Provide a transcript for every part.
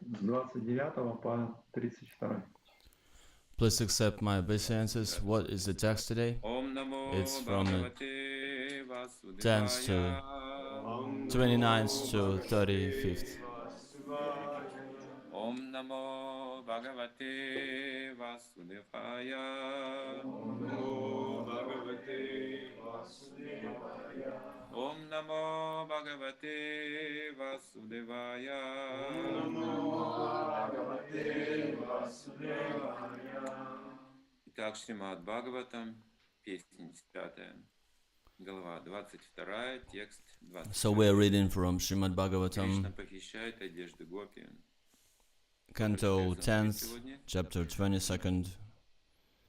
С 29 по 32. Please accept my obeisances. What is the text today? It's from the 10th to 29th to 35th. Om Namo Bhagavate Vasudevaya. Om Namo Bhagavate Vasudevaya. Om Namo Bhagavate Vasudevaya. Om Namo Bhagavate Vasudevaya. Итак, Шримад Бхагаватам, песня 10, глава 22, текст 20. So we're reading from Shrimad Кришна Bhagavatam, похищает одежды гопи. Canto 10th, chapter 22nd,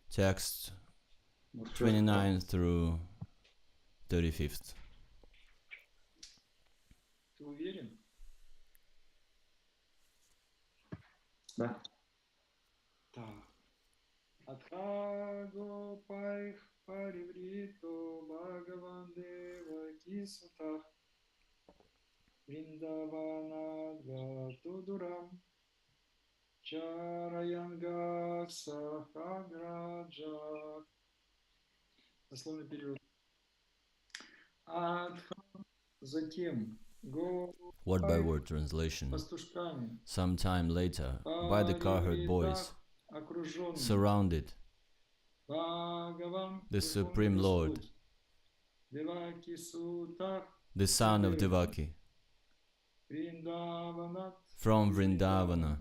text 29 through 35th. Ты уверен? Да. Так. Адхаго пайх париврито Бхагаван Девакī сутах Вṛndāvana Гатудурам Чараянга Сахаграджа. Дословный перевод. Адха, затем го Word by word translation. пастушками Sometime later, by the cowherd boys, окруженный surrounded Bhagavan, the Supreme Lord, Devakī sutah the son of Devakī, Vṛndāvana from Vṛndāvana.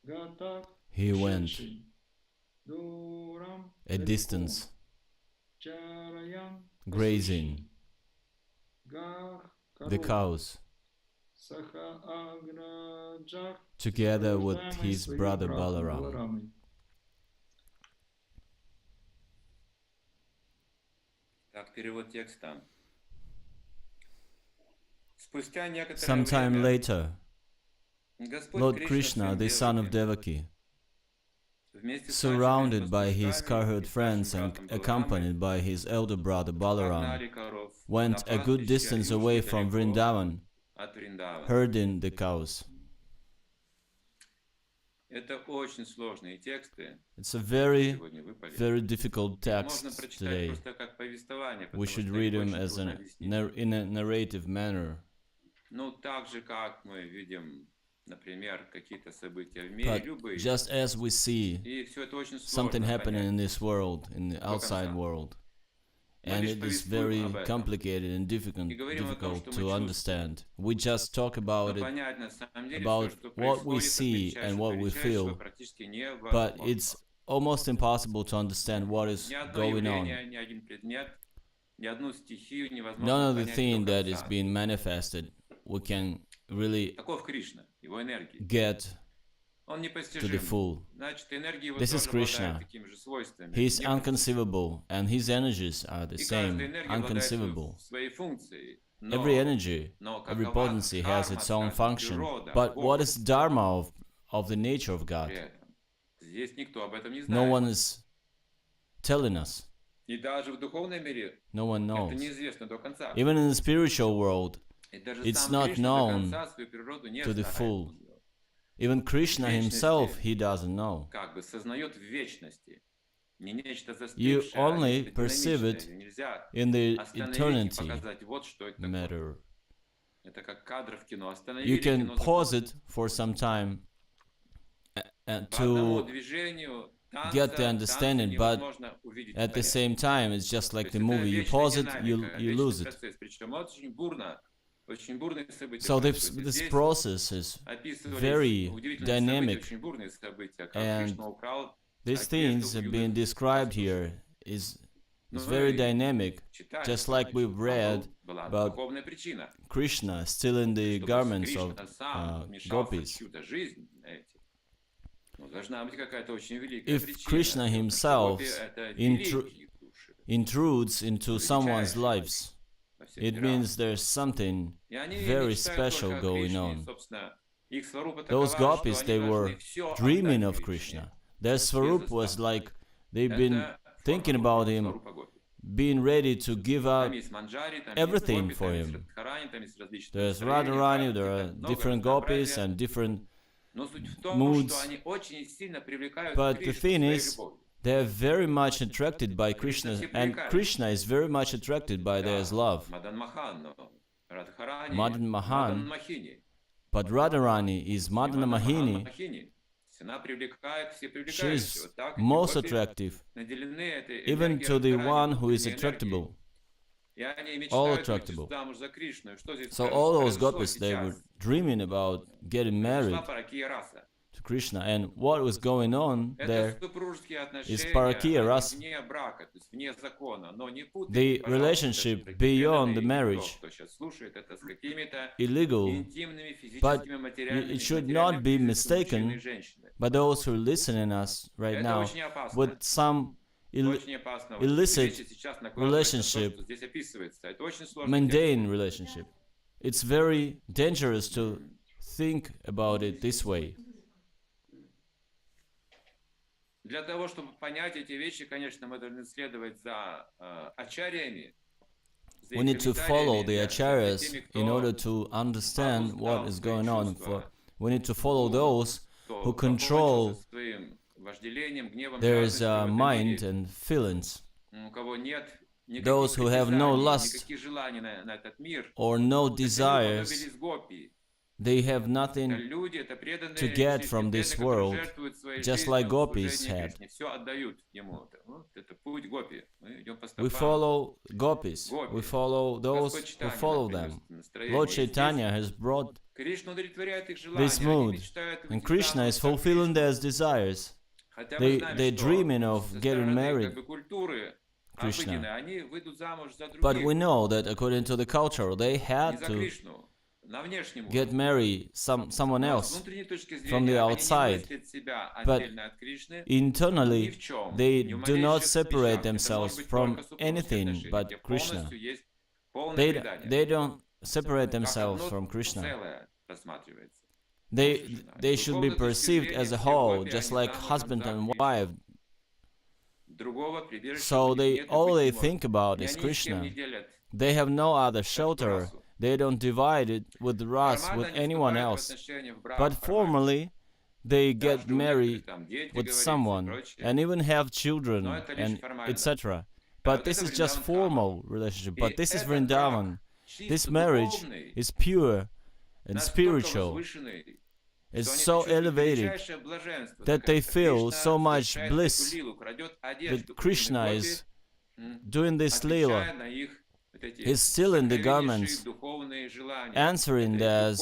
Gata He went Duram a distance, Charayan grazing the cows, Saha Agrajah together with his brother Balarāma. Так, перевод текста. Спустя некоторое Sometime время later, Господь Lord Кришна, Kṛṣṇa, the son of Devakī, вместе с surrounded by нашими his cowherd friends and accompanied by his elder brother Balarāma, погнали коров went на a good пастбище distance away from далеко Vṛndāvana, от Вṛндавана. herding the cows. Это очень сложные тексты. It's a very, Сегодня выпали. very difficult Можно text прочитать today. просто как повествование, We потому should что read их them очень as трудно an, объяснить. in a narrative manner. Ну, так же, как мы видим, например, какие-то события в мире, But любые. just as we see И все это очень something сложно happening понять. in this world, in the outside world, and it is very complicated and difficult to understand. We just talk Но about it, понять на самом деле about всё, что what we происходит, see от and what we величайшего feel, практически but невозможно. it's almost impossible to understand what is Ни одно going явление, on. ни один предмет, ни одну стихию невозможно None of the понять thing до that is конца. being manifested we can really Таков Кришна, его энергия. get Он to the непостижим. full. Значит, энергия его This is тоже Krishna. обладает такими же свойствами. He is Непостижим. unconceivable, and his energies are the И same, каждая энергия обладает unconceivable. своей функцией. Но Every energy, Но every какова potency has дхарма, its own скажем, function. природа But what Бога is dharma of the nature of God? при этом? Здесь никто об этом не No знает. one is telling us. И даже в духовном мире No one это knows. неизвестно до конца. Even in the spiritual world, И даже it's сам not Кришна known до конца свою природу не to the знает. full. Even Krishna himself, he doesn't know. Как бы сознает в вечности. Не нечто You застывшее, а only нечто perceive динамичное. it Нельзя in the остановить и eternity показать, вот что это такое. matter. Это как кадр в кино. You Остановили can кино, pause закончили. it for some time По одному to движению get the танца understanding, but невозможно увидеть at the конец. same time, it's just То like есть the это movie. You вечная pause it, динамика, you вечный lose it. процесс. Причем очень бурные события So происходят. this Здесь process is описывались very удивительные dynamic, события, очень бурные события, как and Кришна украл these одежду things у have been юных described пастушек. here is Ну very и dynamic, читаешь, just like значит, we've read была about духовная причина, Krishna still in the чтобы garments of Кришна сам вмешался в gopis. чью-то жизнь, знаете. Ну, должна быть какая-то очень великая If причина. Krishna потому что himself гопи — это intru- великие души intrudes into someone's lives, во всех it мирах. means there's something И они very мечтают special только о going Кришне, on. собственно, их сварупа Those такова, что gopis, они they должны were всё dreaming отдать of Кришне. Krishna. Their svarup was like they've been Это thinking форма about him, сварупа гопи. being ready to give up. Там есть манджари, там everything есть for гопи, там есть him. Радхарани, там есть различные There's настроения, Radharani, практики, there are много different gopis разнообразия. and different moods. But the thing is, they are very much attracted by Krishna, and Krishna is very much attracted by their love. Madan Mahan, but Radharani is Madana Mahini. She is most attractive, even to the one who is attractable. All attractable. So all those gopis, they were dreaming about getting married to Krishna, and what was going on there is parakiya rasa, the relationship beyond the marriage, illegal, but it should not be mistaken by those who are listening us right now with some illicit relationship, mundane relationship. It's very dangerous to think about it this way. Для того, чтобы понять эти вещи, конечно, мы должны следовать за ачарьями. We need to follow the acharyas in order to understand what is going on. We need to follow those who control their mind and feelings. Those who have no lust or no desires, they have nothing to get from this world, just like gopis had. We follow gopis, we follow those who follow them. Lord Chaitanya has brought this mood, and Krishna is fulfilling their desires. They're dreaming of getting married, Krishna. But we know that according to the culture, they had to get married someone else from the outside. But internally, they do not separate themselves from anything but Krishna. They don't separate themselves from Krishna. They should be perceived as a whole, just like husband and wife. So all they think about is Krishna. They have no other shelter. They don't divide it with Ras, with anyone else. But formally, they get married with someone and even have children and etc. But this is just formal relationship. But this is Vṛndāvana. This marriage is pure and spiritual. It's so elevated that they feel so much bliss that Krishna is doing this lila. He's still in the garments, answering their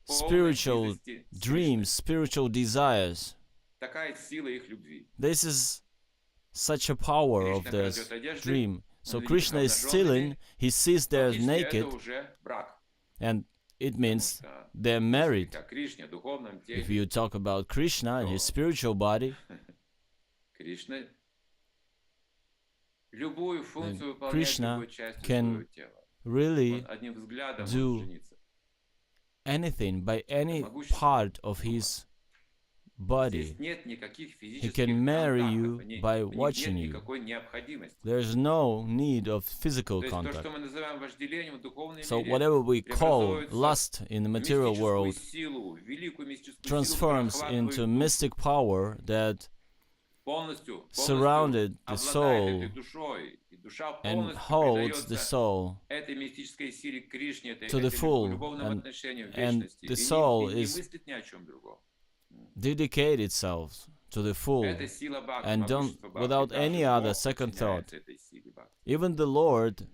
spiritual dreams, spiritual desires. This is such a power of their dream. So Krishna is stealing, he sees they're naked, and it means they're married. If you talk about Krishna and his spiritual body, Krishna can really do anything by any part of his body. He can marry you by watching you. There's no need of physical contact. So whatever we call lust in the material world transforms into mystic power that surrounded the soul and holds the soul to the full, and the soul is dedicate itself to the full and don't without any other second thought. Even the Lord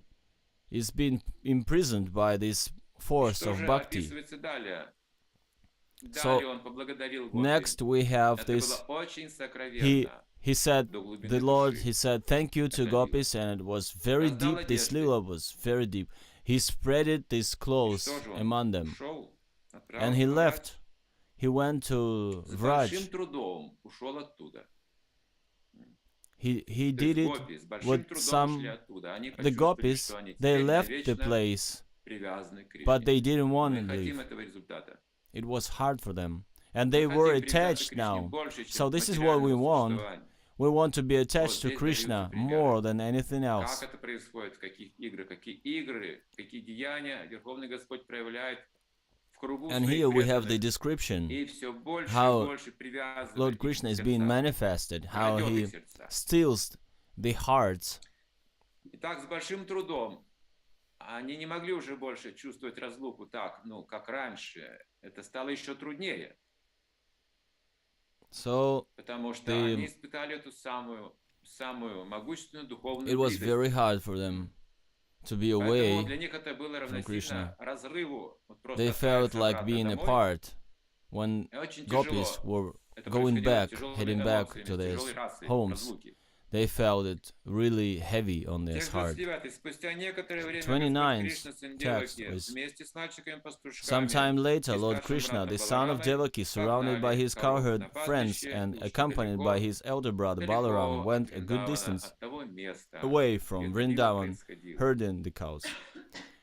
is being imprisoned by this force of bhakti. So next we have this. He said, the Lord, he said, thank you to gopis, and it was very deep. This lila was very deep. He spread this clothes among them, and he left. He went to Vraj. He did it with some. The gopis, they left the place, but they didn't want to leave. It was hard for them, and they were attached now. So this is what we want. We want to be attached to Krishna more than anything else. And here we have the description how Lord Krishna is being manifested, how he steals the hearts. Итак, с большим трудом они не могли уже больше чувствовать разлуку так, как раньше. Это стало еще труднее. So потому что они испытали эту самую могущественную духовную it was близость. very hard for them to be away для них это было from Krishna. разрыву, They felt like being apart when gopis were going back, heading back to their homes. They felt it really heavy on their heart. 29th text is, sometime later, Lord Kṛṣṇa, the son of Devakī, surrounded by his cowherd friends and accompanied by his elder brother Balarāma, went a good distance away from Vṛndāvana, herding the cows,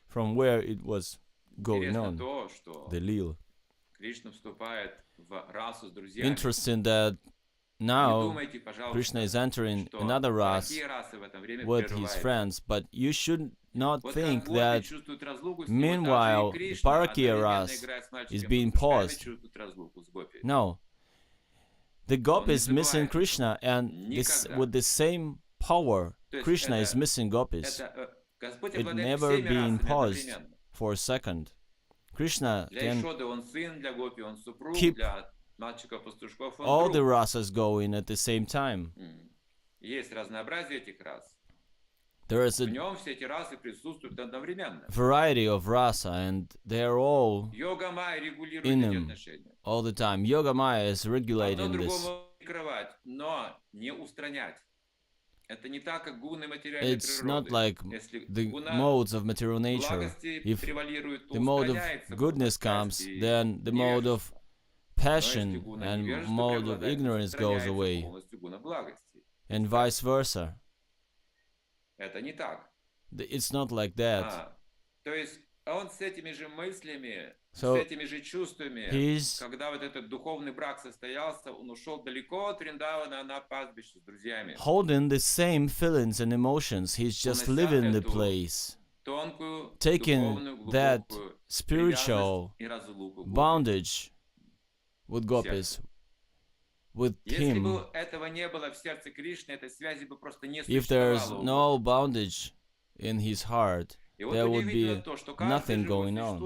from where it was going on, the Lila. Interesting that now Krishna is entering another ras with his friends, but you should not think that meanwhile the Parakya ras is being paused. No. The gopis is missing Krishna, and with the same power Krishna is missing gopis. It never been paused for a second. Krishna can keep all the rasas going at the same time. There is a variety of rasa, and they are all in him all the time. Yoga Maya is regulating this. It's not like the modes of material nature. If the mode of goodness comes, then the mode of passion and mode of ignorance goes away, and vice versa. It's not like that. So he's holding the same feelings and emotions. He's just leaving the place, taking that spiritual bondage with gopis, with him. If there's no bondage in his heart, there would be nothing going on.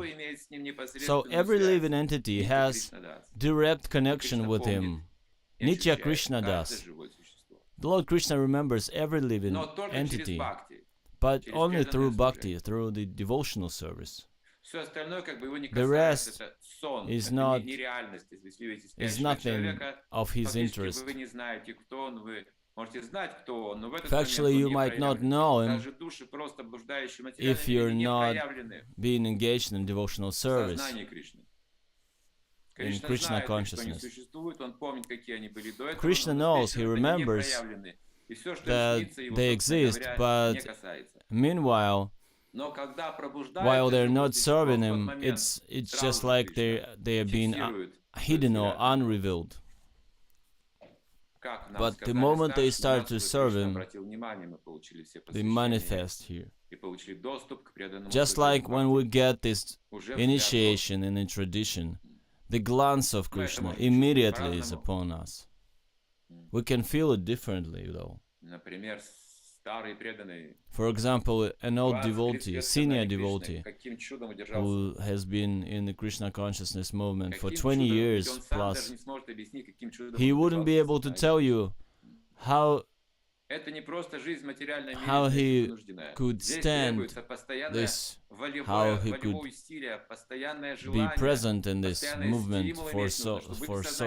So every living entity has direct connection with him. Nitya Krishna does. The Lord Krishna remembers every living entity, but only through bhakti, through the devotional service. The rest is nothing of his interest. Actually, you might not know him if you're not being engaged in devotional service, in Krishna consciousness. Krishna knows, he remembers that they exist, but meanwhile, while they're not serving him, it's just like they are being hidden or unrevealed. But the moment they start to serve him, they manifest here. Just like when we get this initiation in the tradition, the glance of Krishna immediately is upon us. We can feel it differently though. For example, an old devotee, a senior devotee, who has been in the Krishna consciousness movement for 20 years plus, he wouldn't be able to tell you how he could stand this, how he could be present in this movement for so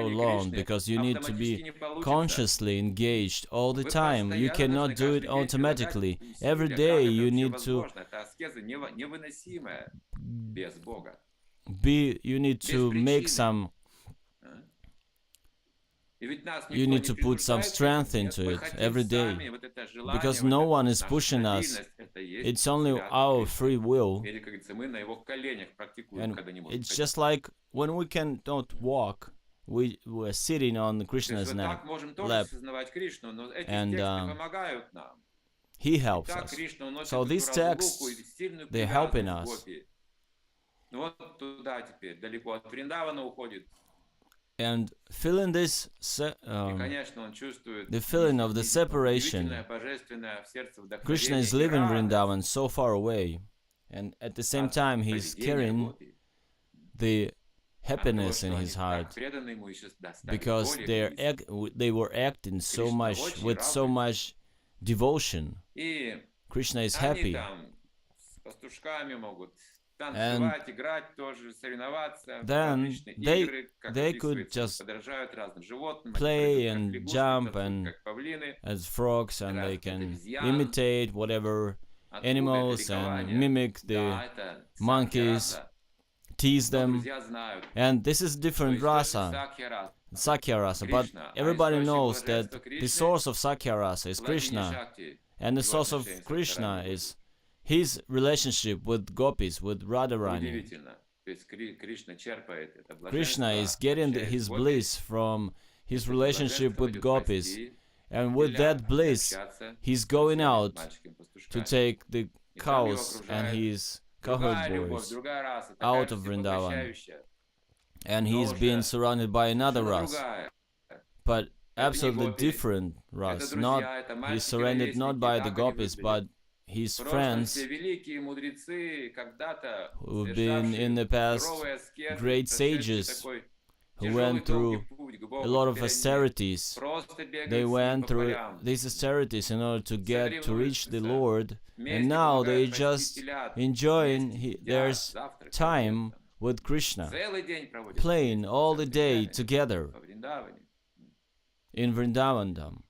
long, because you need to be consciously engaged all the time. You cannot do it automatically. Every day you need to make some, you need to put some strength into it every day, because no one is pushing us. It's only our free will. And it's just like when we cannot walk, we're sitting on Krishna's lap, and he helps us. So these texts, they're helping us. Вот туда теперь, далеко от Вṛндāvana уходит. And feeling this, И, конечно, он чувствует the feeling of the separation, удивительное, божественное в сердце Krishna is вдохновение и leaving радость. Vrindavan so far away, and at the same time he's Поведение carrying гопи. the От happiness того, in что his они heart, так преданы ему еще стали because более близки. they were acting so much with so much devotion. И Krishna is они happy, там с пастушками могут танцевать, играть тоже, соревноваться, then различные they- игры, как they could описывается, just подражают разным животным, play они прыгают, and как лягушки, jump танцуют, and как павлины. as frogs, and they Разных can обезьян. imitate whatever Откуда animals это and ликование? mimic the Да, это monkeys, сакья-раса. tease Но them, друзья знают, and this is что different источник rasa, сакья-расы, Sakya rasa, but Krishna, everybody источник knows that блаженства the Кришны, source of Sakya rasa is владение Krishna, Шакти, and the его source of отношения с Krishna Радхараной. is his relationship with gopis, with Radharani. Удивительно. То есть Кришна черпает это Krishna блаженство, is getting общаясь his с гопи, bliss from his это relationship блаженство with идет gopis, расти, and with гулять, that bliss, общаться he's со going всеми out мальчиками-пастушками. to take the И там его cows and окружает his другая cowherd любовь, boys, другая раса, out такая of же Vṛndāvana. всепоглощающая, and he's но being уже surrounded by another совершенно ras, другая. but Это не absolutely гопи, different это ras. Not друзья, это he's мальчики, surrendered not ровесники, by the так они gopis, выглядят. but his В прошлом friends все великие мудрецы, когда-то who've been in the совершавшие past, суровый аскез, great прошедшие sages такой who тяжелый went through долгий путь к a Богу, lot of теперь они austerities. просто бегают They с ним went по through полям. these austerities in order to get to reach the Соревнуются, Lord, вместе and now they помогают just пасти телят, enjoying вместе едят, their завтракают, time там. with Krishna, Целый день проводят playing вместе, all the со day друзьями together во Вṛндāvане. in Vṛndāvana.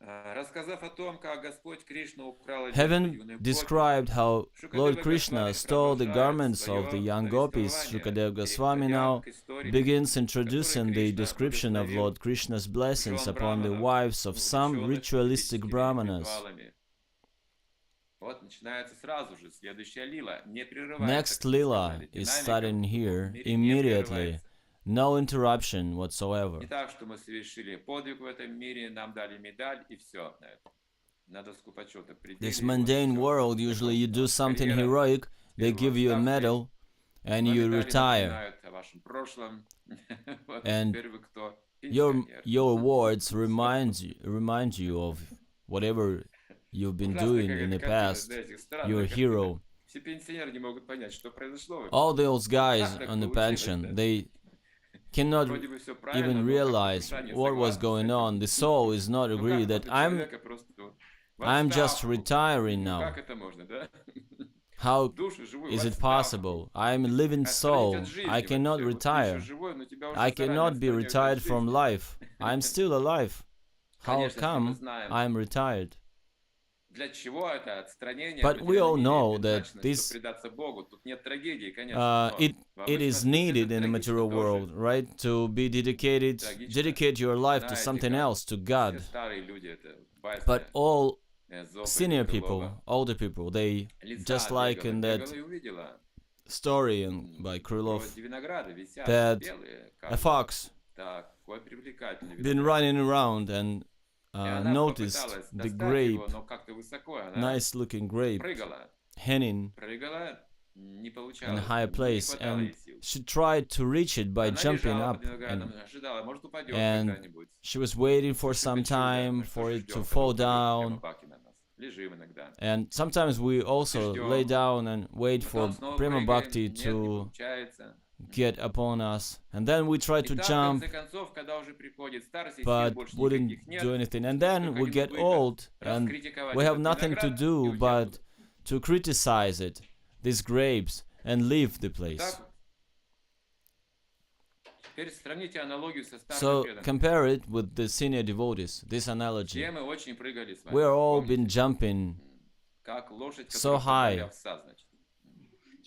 Рассказав о том, как Господь Кришна украл одежду Having юной гопи, described how Lord Шукадева Krishna Госвами stole the продолжает garments of the свое young gopis, повествование, Shukadeva Goswami переходя now к истории, begins в introducing которой the Кришна description of благословил Lord Krishna's blessings жен upon the браманов, wives of some увлеченных ritualistic мистическими brahmanas. ритуалами. Вот начинается сразу же следующая лила, не прерывается, Next как мы lila сказали, is динамика starting в here мире не immediately, прерывается. no interruption whatsoever. Не так, что мы совершили подвиг в этом мире, нам дали медаль и все на это. На доску почета This определили, mundane вот, world, всё, usually you do something карьера, heroic, they give you a medal, and но you медали retire. напоминают о вашем прошлом. Вот And теперь вы кто? Your Пенсионер. awards remind you of whatever you've been Ужасная doing какая-то in the картина, past, знаете, странная your картина. hero. Все пенсионеры не могут понять, что произошло. All those guys Как так on the получилось, pension, да? they cannot Вроде бы всё правильно, even но как-то realize душа не what was согласна с going этим. on. The soul is not Ну agree как that вот у I'm человека просто в just отставку? retiring now. Как это можно, да? How Душу живую is в it отставку. possible? I'm a living soul. Отстранить от жизни I cannot вообще. Вот ты retire. ещё живой, но тебя уже I заранее cannot be отстраняют от retired from жизни. life. I'm still alive. How Конечно, все мы come знаем, I'm retired? для чего это отстранение. But we all know that предназначено, this чтобы предаться Богу. Тут нет трагедии, конечно. но it в is обычном needed смысле in the material трагично world, тоже. right? To be dedicated, Трагично. dedicate your life to Знаете, something как else, to Все God. старые люди, это But басня, all Эзопа senior и people, Крылова. older people, they Лиса just like in бегала that и увидела story by Krylov, грозди винограда висят, that белые, a как fox такой привлекательный been виноград. running around and И она noticed попыталась the достать grape, его, но как-то высоко она nice looking grape, прыгала, hanging не in получалось, a higher не place, хватало and ей сил. she tried to reach it by Она jumping лежала up, под виноградом, and ожидала, может упадет and когда-нибудь. she was waiting for some time for it to fall down. Лежим иногда. And sometimes we also lay down and wait for Потом снова Prema прыгаем, Bhakti нет, не to получается. get upon us. And then we try И to так, в jump, конце концов, когда уже приходит старость, и сил but больше wouldn't никаких нет, do anything. And then we get old and раскритиковать we have этот nothing to виноград do и уйти but оттуда. to criticize it, these grapes, and leave the place. Так, теперь сравните аналогию со старыми So преданными. compare it with the senior devotees, this analogy. Все мы очень прыгали с вами. We're all Помните, been jumping как лошадь, so которая high, впадала в овса, значит.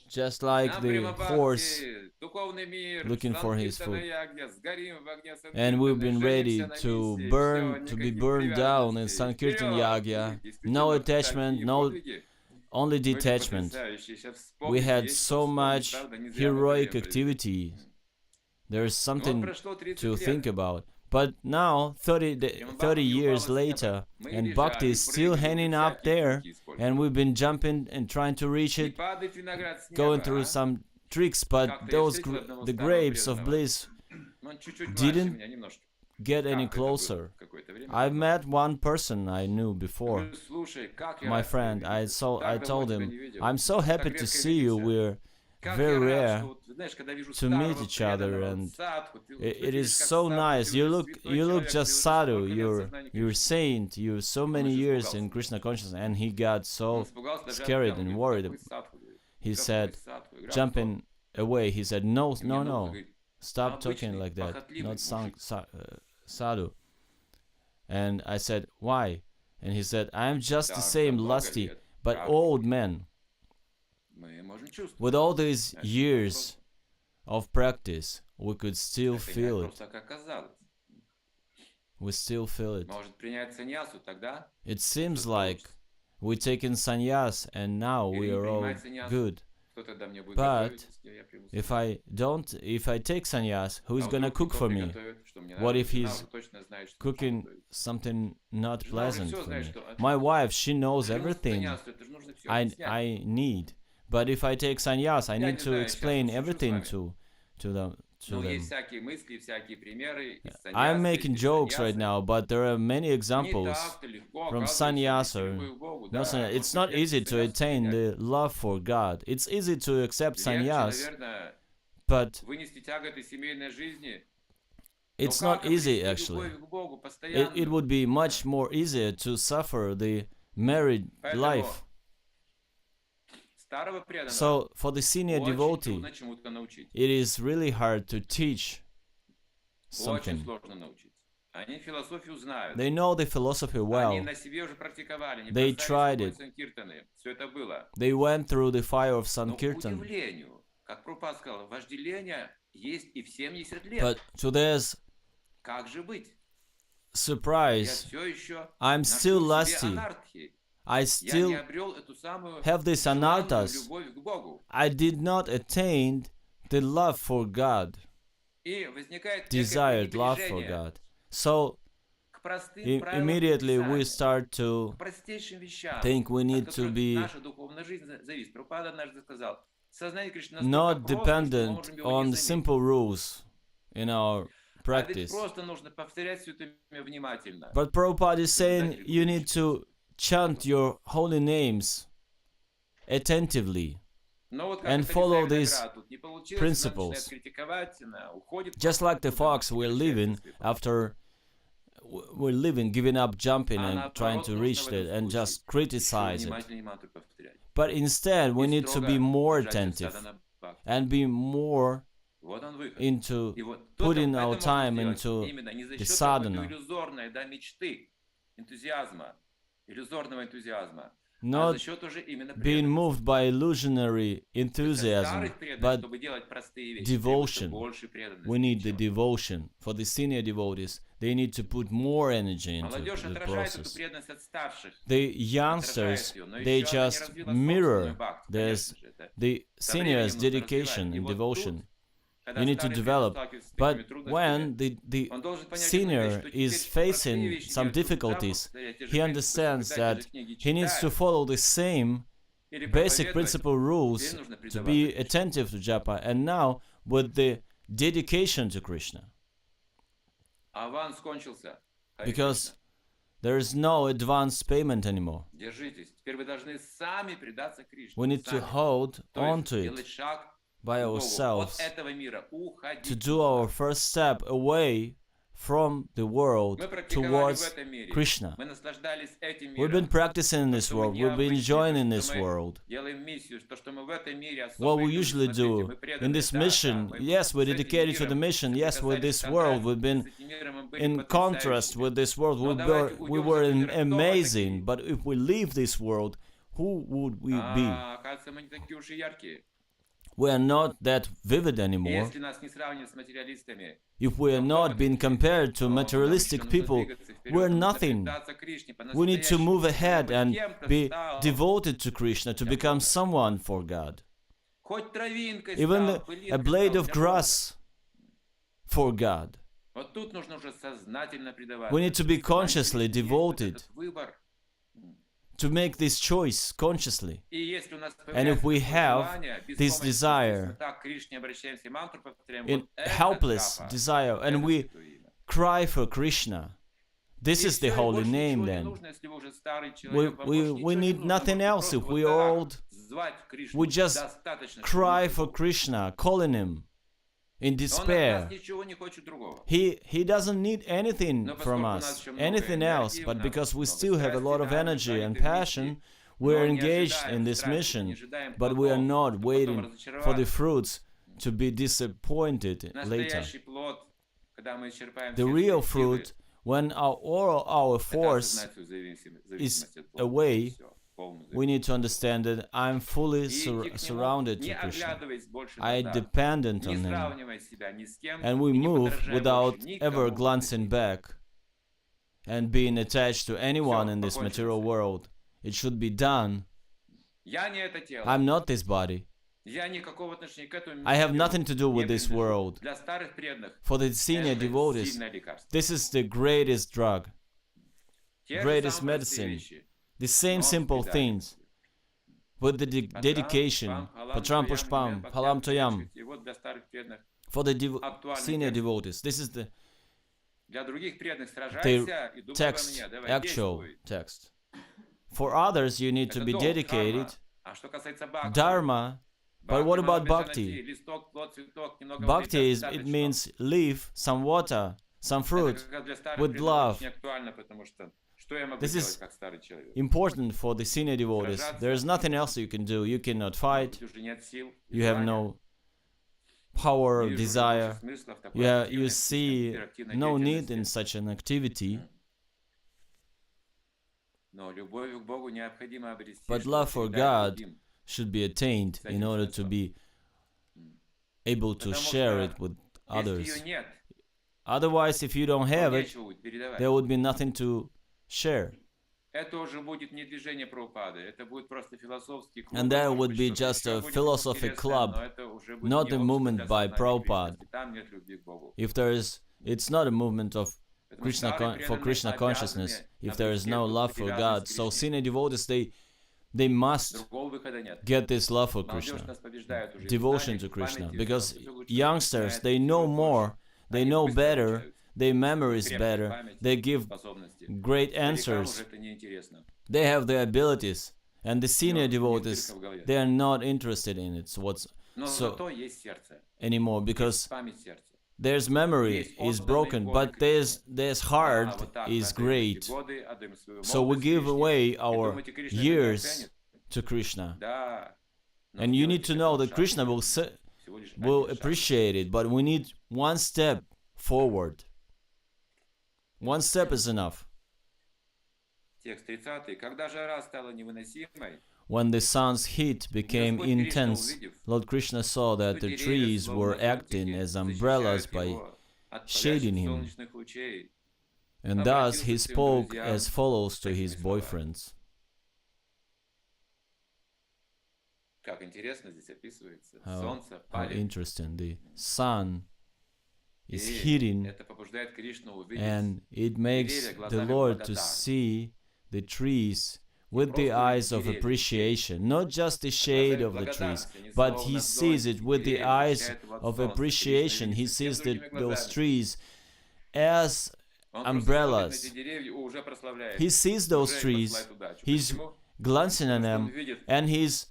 just like Нам the Према horse, Бхакти, духовный мир, looking for his Санкиртана food. Ягья, сгорим в огне And we've been Санкиртаны, ready женимся на to миссии, burn, всё, to be никаких burned down in привязанностей. Sankirtan Вперед! Yagya. Действительно, No такие attachment, no, подвиги only были detachment. потрясающие. Сейчас We вспомните, had есть so что вспомнить, much правда, не зря мы heroic приехали. activity. There's Ну, вот something прошло 30 to лет. think about. But now, 30 years later, and Bhakti is still hanging up there, and we've been jumping and trying to reach И it, падает виноград с going неба, through а? some tricks, but the grapes of bliss didn't get any closer. I met one person I knew before, my friend. I told him, I'm so happy to see you. We're very rare to meet each other, and it is so nice. You look just sadhu. You're saint. You're so many years in Krishna consciousness. And he got so scared and worried. He said, jumping away. He said, no, stop talking like that. Not sadhu. And I said, why? And he said, I'm just the same lusty, but old man. With all these years of practice, we could still feel it. We still feel it. It seems like we're taking sannyas and now we are all good. But if I take sannyas, who's gonna cook for me? What if he's cooking something not pleasant for me? My wife, she knows everything I need. But if I take sannyas, I need to explain everything to them. I'm making jokes right now, but there are many examples from sannyasa. It's not easy to attain the love for God. It's easy to accept sannyas, but it's not easy actually. It would be much more easier to suffer the married life. So, for the senior devotee, it is really hard to teach something. They know the philosophy well. They tried it. They went through the fire of Sankirtan. But to their surprise, I'm still lusty. I still have these anarthas. I did not attain the love for God, desired love for God. So immediately we start to think we need to be not dependent on simple rules in our practice. But Prabhupada is saying you need to chant your holy names attentively and follow these principles. Just like the fox, we're living, giving up jumping and trying to reach it and just criticize it. But instead, we need to be more attentive and be more into putting our time into the sadhana. Not being moved by illusionary enthusiasm, but devotion. We need the devotion. For the senior devotees, they need to put more energy into the process. The youngsters, they just mirror the seniors' dedication and devotion. You need to develop. But when the senior is facing some difficulties, he understands that he needs to follow the same basic principle rules to be attentive to japa, and now with the dedication to Krishna. Because there is no advance payment anymore. We need to hold on to it by ourselves, to do our first step away from the world towards Krishna. We've been practicing in this world, we've been enjoying in this world. What we usually do in this mission, yes, we're dedicated to the mission, yes, with this world, we've been in contrast with this world, we were amazing, but if we leave this world, who would we be? We are not that vivid anymore. If we are not being compared to materialistic people, we are nothing. We need to move ahead and be devoted to Krishna, to become someone for God. Even a blade of grass for God. We need to be consciously devoted to make this choice consciously. И если у нас And if we появляется have желание, this беспомощно desire, так к Кришне обращаемся и мантру повторяем, in вот это helpless джапа, desire, and это we святое имя. cry for Krishna, this И is the всё, и holy больше name ничего не then. нужно, если вы уже старый человек, вам We больше ничего не need нужно, nothing можете else. просто If вот we're так old, звать Кришну, we just достаточно, чтобы cry он for пришел. Krishna, calling him in Он от нас despair. ничего не хочет другого. He doesn't need anything Но from поскольку у нас us, еще много anything else, энергии, у but нас because we много still have a страсти, lot of да, мы energy and заняты passion, вместе, we're но не engaged ожидаем in this страсти, не mission, ожидаем but we are плодов, not чтобы потом waiting for the разочароваться. fruits to be disappointed later. Настоящий плод, когда мы исчерпаем The все real свои силы, fruit, when all our это force осознать свою is зависимость от Бога. away, Всё, полную we need to зависимость. understand that I'm fully И идти к нему, surrounded не to Krishna. оглядываясь больше I назад, dependent не on him. сравнивая себя ни с кем, And we и не move подражая without больше ever никому в glancing этом мире. back and being attached to anyone in this покончено material с этим. world. It should be done. Я не это тело. I'm not this body. Я никакого отношения к этому I have миру nothing to do не with this принадлежу. world. Для старых преданных For the senior это devotees, сильное лекарство. this is the greatest drug, Те же greatest самые простые medicine. вещи. The same Но simple с things. With the dedication, Patram Pushpam, Phalam Toyam, И вот для старых преданных, for the актуальный senior текст. devotees. This is the Для других преданных сражайся и думай обо text, мне. Давай, actual действуй. text. For others, you need to Это be долг, dedicated, карма. А что касается бхакти, dharma. But what about bhakti? Листок, плод, цветок, немного Bhakti воды is, it достаточно. means leaf, some water, some Это fruit. как раз для старых with преданных love. очень актуально, потому что я могу This делать is как старый человек? Important for the senior devotees. There is nothing else you can do. You cannot fight. Ведь уже нет сил, You have желания. no power or Не вижу desire. больше смысла в такой You активной, see интерактивной no need деятельности. in such an activity. Но любовью к Богу необходимо обрести, But чтобы love for передать God другим. should be attained in order to be able to Потому share что it with Если others. ее нет, Otherwise, if you don't то have it, нечего будет передавать. there would be nothing to share. Это уже будет не движение Прабхупады, это будет просто философский клуб. And that Может would быть, be что-то just еще a будет philosophy интересное, club, но это уже будет not не a общество movement для by сознания Prabhupada. Кришны, там нет любви к Богу. If there is, it's not a movement of Поэтому Krishna старые for преданные Krishna consciousness. обязаны If there is no обрести love эту for привязанность God, к so Кришне. senior devotees they must Другого выхода нет. get this love for Молодежь Krishna, нас побеждает уже. devotion Знания, to Krishna, памяти, because всё лучше youngsters знают, they всё know больше. more, they Они know быстро better, обучаются. their memory is Крепкая better, память, they give способности. great Старикам answers, уже это неинтересно. they have the abilities, and the senior У них devotees дырка в голове. they are not interested in it. Но So зато есть сердце, anymore есть because память сердца. there's memory Есть is отданные broken, годы but Кришне. there's Да, heart вот так is мы отдаем эти great. годы, отдаем свою So we молодость give Кришне. away И our думаете, Кришна это years оценит? to Krishna. Да. Но And you need сделайте to know этот that шаг. Krishna Всего лишь will один шаг. appreciate it, but we need one step forward. One step is enough. Текст 30. Когда жара стала невыносимой, When the sun's heat became Господь Кришна, intense, увидев, Lord Krishna saw that что the деревья, trees were словно acting зонтики, as umbrellas защищают by, его от shading палящих him. солнечных лучей. and thus he обратился к своим spoke друзьям as follows to такими his словами. boyfriends. Как интересно здесь описывается. How, Солнце how палит. interesting. The sun is И heating, это побуждает Кришну увидеть and it makes деревья the глазами Lord to благодарности. see the trees with the просто eyes of деревья, appreciation, not just the shade of the trees, but he sees it with the eyes of appreciation. He sees those trees as Он просто umbrellas. смотрит на эти деревья, уже прославляет. He sees those Уже trees, посылает удачу. he's Почему? glancing at Потому что он them, видит, and he's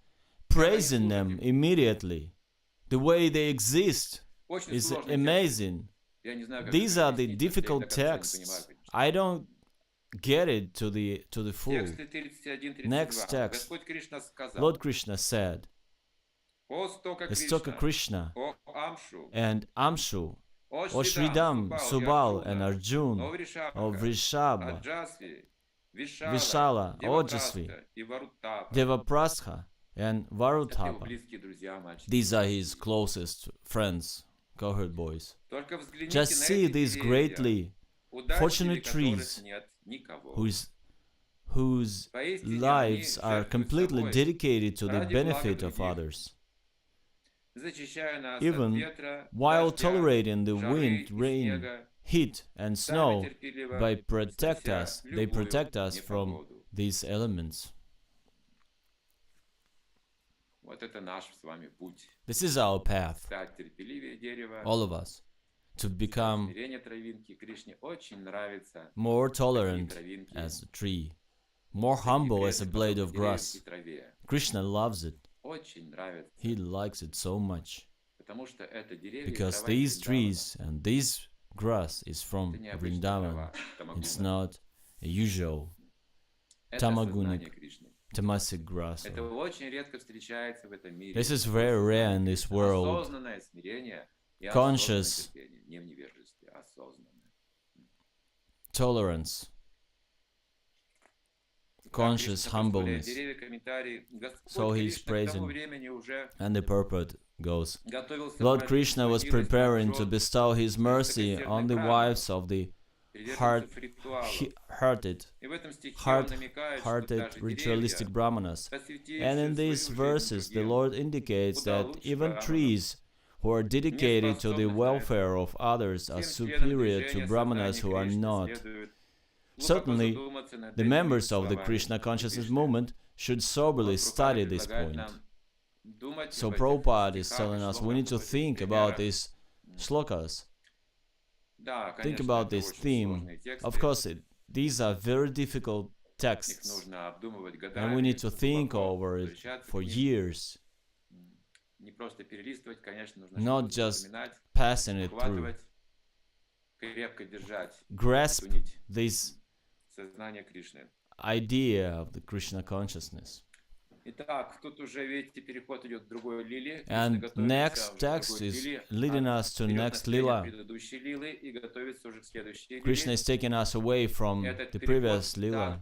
praising them immediately. The way they exist очень is сложный текст. amazing. Я не знаю, как These это are the объяснить, difficult я до конца не texts. понимаю, конечно. I don't get it to the full. Тексты 31-32. Next text. Господь Кришна сказал: Lord Krishna said, О Стока Stoka Кṛṣṇa, Kṛṣṇa о Aṁśu, and Aṁśu, о O Śrīdāma, Subala and о Arjuna, O Vṛṣabha, Ojasvī, Viśāla, Ojasvī, Devaprastha и Varūthapa. Devaprastha and Это его Varūthapa. близкие друзья, мальчики. These are his closest friends, cowherd boys. Только взгляните Just на see эти these деревья, greatly удачи fortunate которых trees нет никого. whose Поистине lives они are жертвуют completely собой dedicated to the ради benefit блага of других, others, защищая нас even от ветра, while дождя, tolerating the жары wind, и rain, снега, heat, and сами snow терпеливо by protect снося us. They любую protect us from непогоду. these elements. Вот это наш с вами путь. This is our path, Стать терпеливее дерева. all of us, to become Смирение травинки. Кришне очень нравится more такие tolerant травинки. as a tree, more humble as a blade of grass. И траве. Krishna loves it. Очень нравится. He likes it so much. Потому что это деревья и Because трава these из trees and this grass is from Это необычная Vṛndāvana. трава, It's тамагуна. not a usual Это tamagunic. осознание Кришны. tamasic grass. Это очень редко встречается в этом мире. This is very rare in this world. Осознанное смирение и Conscious осознанное терпение, не в невежестве, а осознанное. tolerance, conscious humbleness. So he's praising, and the purport goes, Lord Kṛṣṇa was preparing to bestow his mercy on the wives of the hearted ritualistic brahmanas. And in these verses, the Lord indicates that even trees who are dedicated to the welfare of others are superior to brahmanas who are not. Certainly, the members of the Krishna consciousness movement should soberly study this point. So Prabhupada is telling us we need to think about these shlokas. Think about this theme. Of course, these are very difficult texts, and we need to think over it for years, not just passing it through. Grasp this idea of the Krishna consciousness. And next text is leading us to next lila. Krishna is taking us away from the previous lila,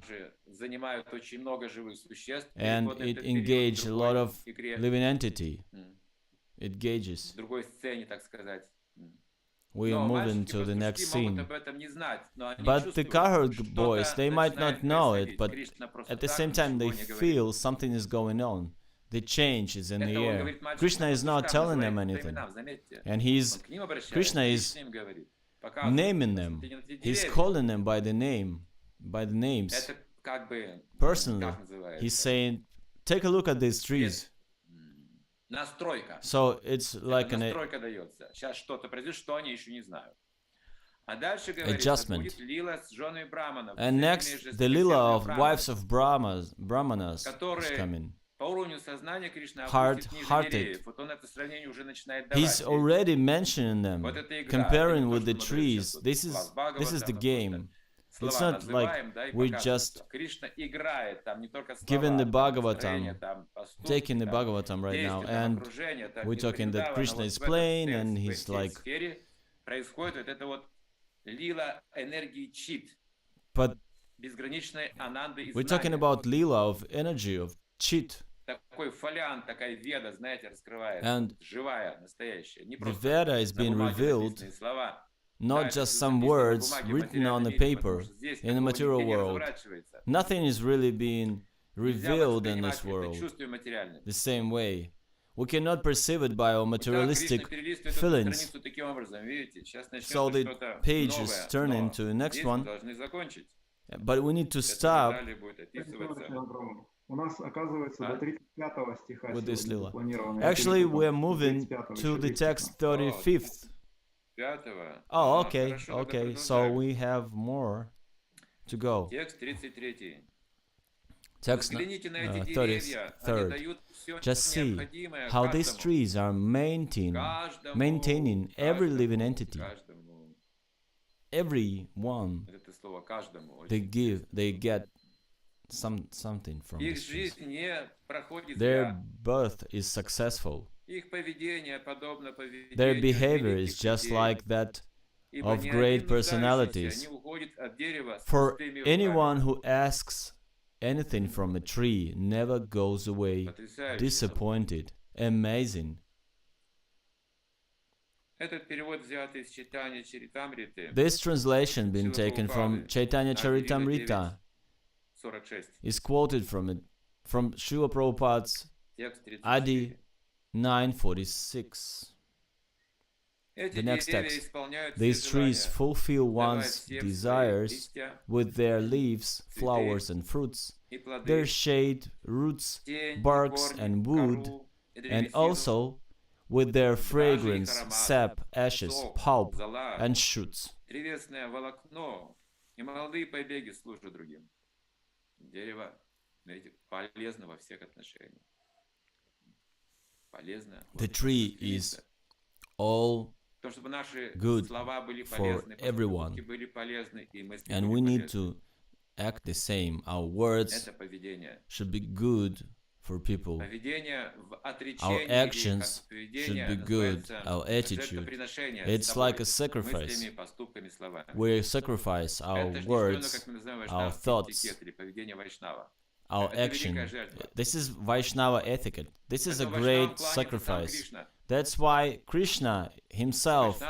and it engaged a lot of living entity. It gauges. We are moving to the next scene. But the cowherd boys, they might not know it, but at the same time they feel something is going on. The change is in the air. Krishna is not telling them anything. And Krishna is naming them. He's calling them by the names. Personally, he's saying, take a look at these trees. So it's like an adjustment. And next, the lila of wives of brahmanas is coming. Hard-hearted. He's already mentioning them, comparing with the trees. This is the game. It's not like we just given the Bhagavatam, taking the Bhagavatam right now, and we're talking that Krishna is playing and he's like, but we're talking about lila of energy, of chit. And the Veda is being revealed, not just some words written on the paper in the material world. Nothing is really being revealed in this world the same way. We cannot perceive it by our materialistic feelings. So the page is turning to the next one, but we need to stop with this lila. Actually, we are moving to the text 35th. Oh, okay, so we have more to go. Text 33rd. Just see how these trees are maintaining every living entity. Every one, they get something from these trees. Their birth is successful. Their behavior is just like that of great personalities. For anyone who asks anything from a tree never goes away disappointed. Amazing. This translation, been taken from Chaitanya Charitamrita, is quoted from Srila Prabhupada's Adi 9:46. The next text. These trees fulfill one's desires with their leaves, flowers and fruits, their shade, roots, barks and wood, and also with their fragrance, sap, ashes, pulp, and shoots. Древесное волокно и молодые побеги служат другим. Дерево, знаете, полезно во всех отношениях. Полезно. The tree is all good for everyone, and we need to act the same. Our words should be good for people. Our actions should be good. Our attitude. It's like a sacrifice. We sacrifice our words, our thoughts, our action. This is Vaishnava etiquette. This is a great sacrifice. That's why Krishna himself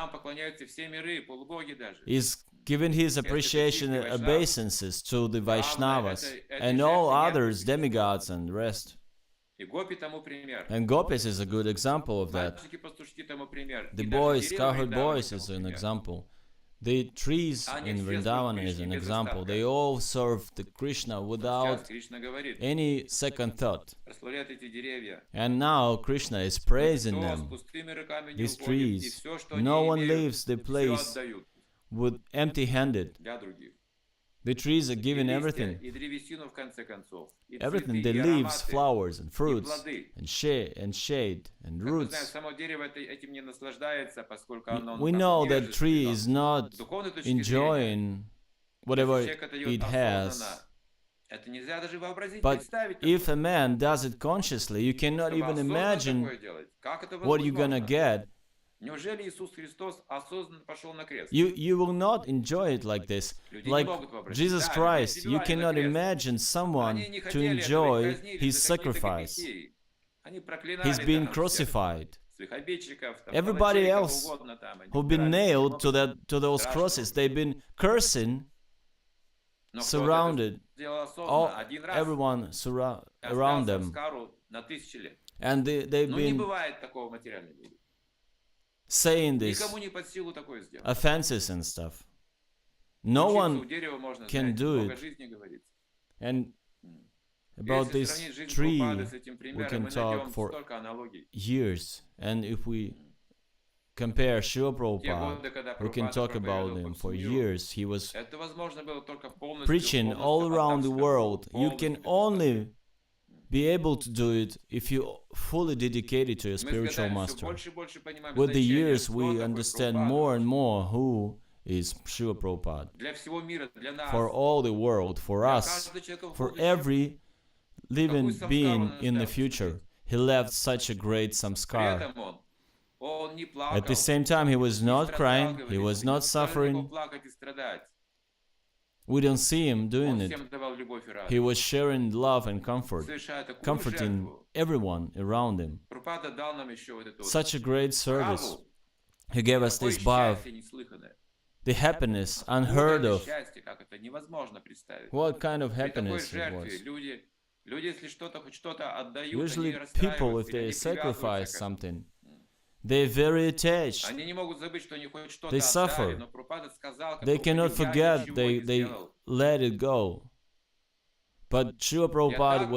is giving his appreciation and obeisances to the Vaishnavas and all others, demigods and rest. And gopis is a good example of that. The boys, cowherd boys is an example. The trees in Vṛndāvana is an example. They all serve the Krishna without any second thought. And now Krishna is praising them. These trees, no one leaves the place with empty-handed. The trees are giving everything. Everything, the leaves, flowers, and fruits, and shade, and roots. We know that tree is not enjoying whatever it has. But if a man does it consciously, you cannot even imagine what you're gonna get. You will not enjoy it like this. Like Jesus Christ, you cannot imagine someone to enjoy his sacrifice. He's been crucified. Everybody else who've been nailed to those crosses, they've been cursing, surrounded, everyone around them. And they've been saying this offenses and stuff. No one can do it. And about this tree, we can talk for years. And if we compare Srila Prabhupada, we can talk about him for years. He was preaching all around the world. You can only be able to do it if you fully dedicate it to your spiritual master. With the years, we understand more and more who is Srila Prabhupada. For all the world, for us, for every living being in the future, he left such a great samskar. At the same time, he was not crying, he was not suffering. We don't see him doing it. He was sharing love and comfort, comforting everyone around him. Such a great service. He gave us this bhav, the happiness unheard of. What kind of happiness it was. Usually people, if they sacrifice something, they're very attached. They suffer. They cannot forget. They let it go. But Srila Prabhupada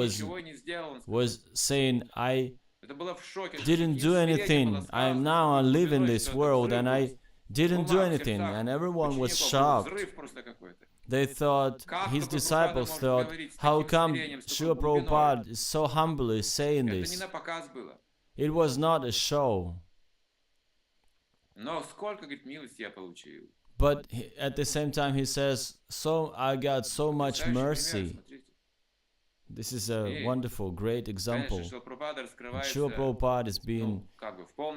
was saying, I didn't do anything. I am now live in this world and I didn't do anything. And everyone was shocked. They thought, his disciples thought, how come Srila Prabhupada is so humbly saying this? It was not a show. But at the same time he says, so I got so much mercy. This is a wonderful, great example. And Srila Prabhupada is being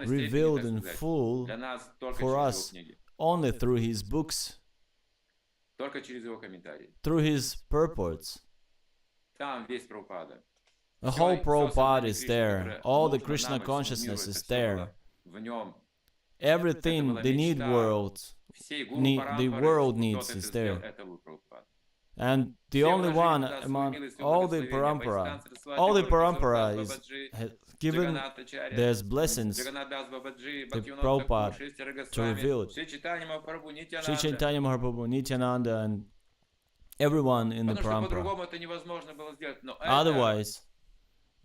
revealed in full for us only through his books, through his purports. The whole Prabhupada is there. All the Krishna consciousness is there. Everything the the world needs is there. And the only one among all the parampara is given there's blessings to Prabhupada to reveal it. Sri Chaitanya Mahaprabhu, Nityananda, and everyone in the parampara. Otherwise,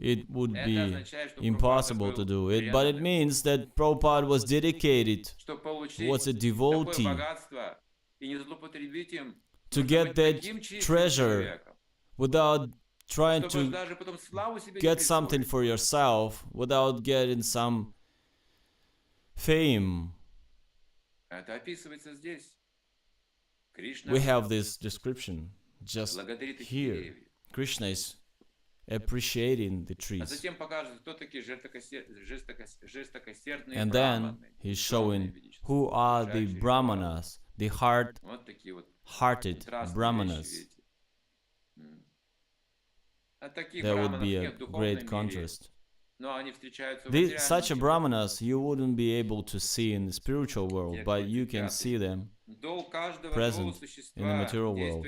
it would be impossible to do it, but it means that Prabhupada was dedicated, was a devotee, to get that treasure without trying to get something for yourself, without getting some fame. We have this description just here. Krishna is appreciating the trees. And then he's showing who are the brahmanas, the hard-hearted brahmanas. That would be a great contrast. Such a brahmanas you wouldn't be able to see in the spiritual world, but you can see them present in the material world.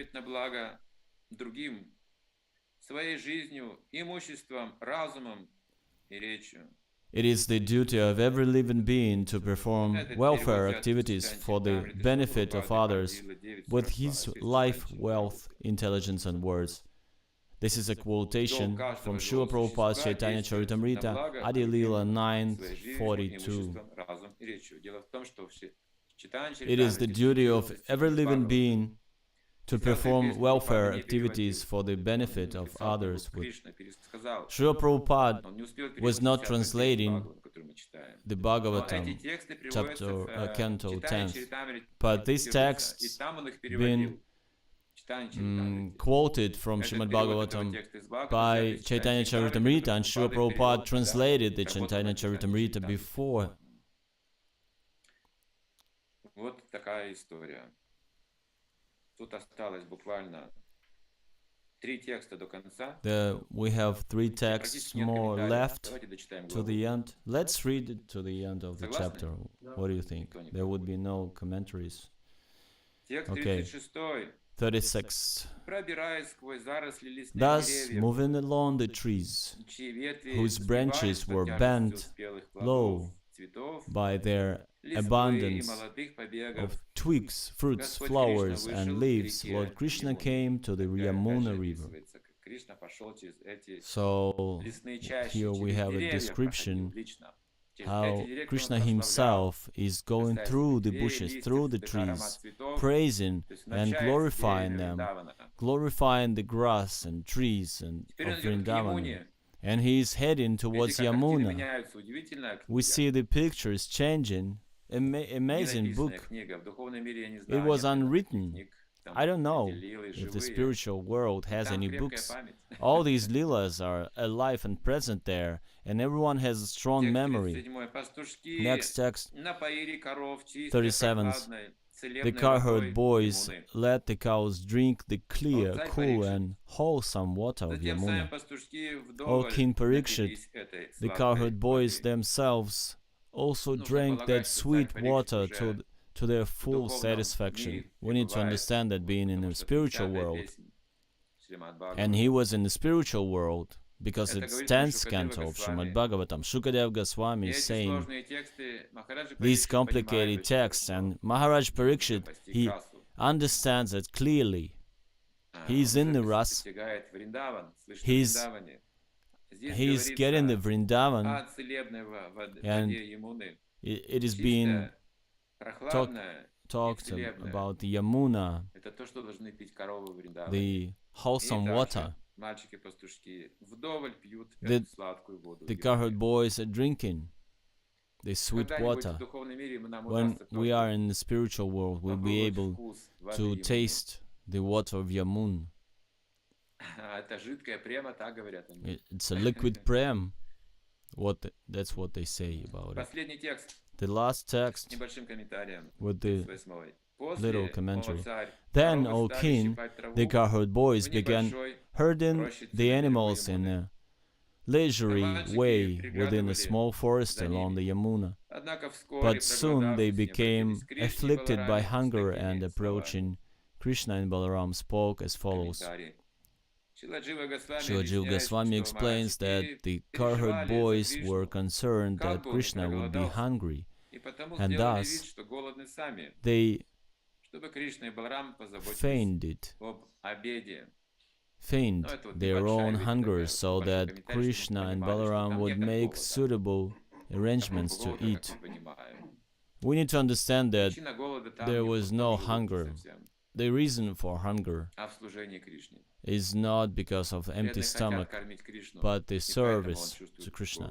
It is the duty of every living being to perform welfare activities for the benefit of others with his life, wealth, intelligence, and words. This is a quotation from Srila Prabhupada's Chaitanya Charitamrita, Adi Lila 9:42. It is the duty of every living being to perform welfare activities for the benefit of others. Srila Prabhupada was not translating the Bhagavatam, Canto 10, but these texts been quoted from Shrimad Bhagavatam by Chaitanya Charitamrita, and Srila Prabhupada translated the Chaitanya Charitamrita before. Вот такая история. Тут осталось буквально 3 текста до конца. We have 3 texts more left to the end. Let's read it to the end of the chapter. What do you think? There would be no commentaries. Okay. 36. Thus, moving along the trees, whose branches were bent low by their abundance of twigs, fruits, flowers, and leaves, Lord Kṛṣṇa came to the Yamuna river. So, here we have a description how Krishna himself is going through the bushes, through the trees, praising and glorifying them, glorifying the grass and trees and of Vṛndāvana. And he is heading towards Yamuna. We see the pictures changing. Amazing book. It was unwritten. I don't know if the spiritual world has any books. All these leelas are alive and present there, and everyone has a strong memory. Next text, 37. The cowherd boys let the cows drink the clear, cool, and wholesome water of Yamuna. O King Parikshit, the cowherd boys themselves also drank that sweet water to their full satisfaction. We need to understand that being in the spiritual world. And he was in the spiritual world because it's 10th canto of Shrimad Bhagavatam. Shukadeva Goswami is saying these complicated texts, and Maharaj Parikshit, he understands it clearly. He's in the Ras. He's getting the Vṛndāvana, and it is being talked about the Yamuna, the wholesome water. The cowherd boys are drinking the sweet water. When we are in the spiritual world, we'll be able to taste the water of Yamun. It's a liquid prem. That's what they say about it. The last text with the little commentary. Then, O king, the cowherd boys began herding the animals in a leisurely way within a small forest along the Yamuna. But soon they became afflicted by hunger, and approaching Kṛṣṇa and Balarāma spoke as follows. Śrīla Jiva Goswami explains that the cowherd boys were concerned that Kṛṣṇa would be hungry, and thus they feigned feign their own hunger so that Krishna and Balarāma would make suitable arrangements to eat. We need to understand that there was no hunger. The reason for hunger is not because of empty stomach, but the service to Krishna.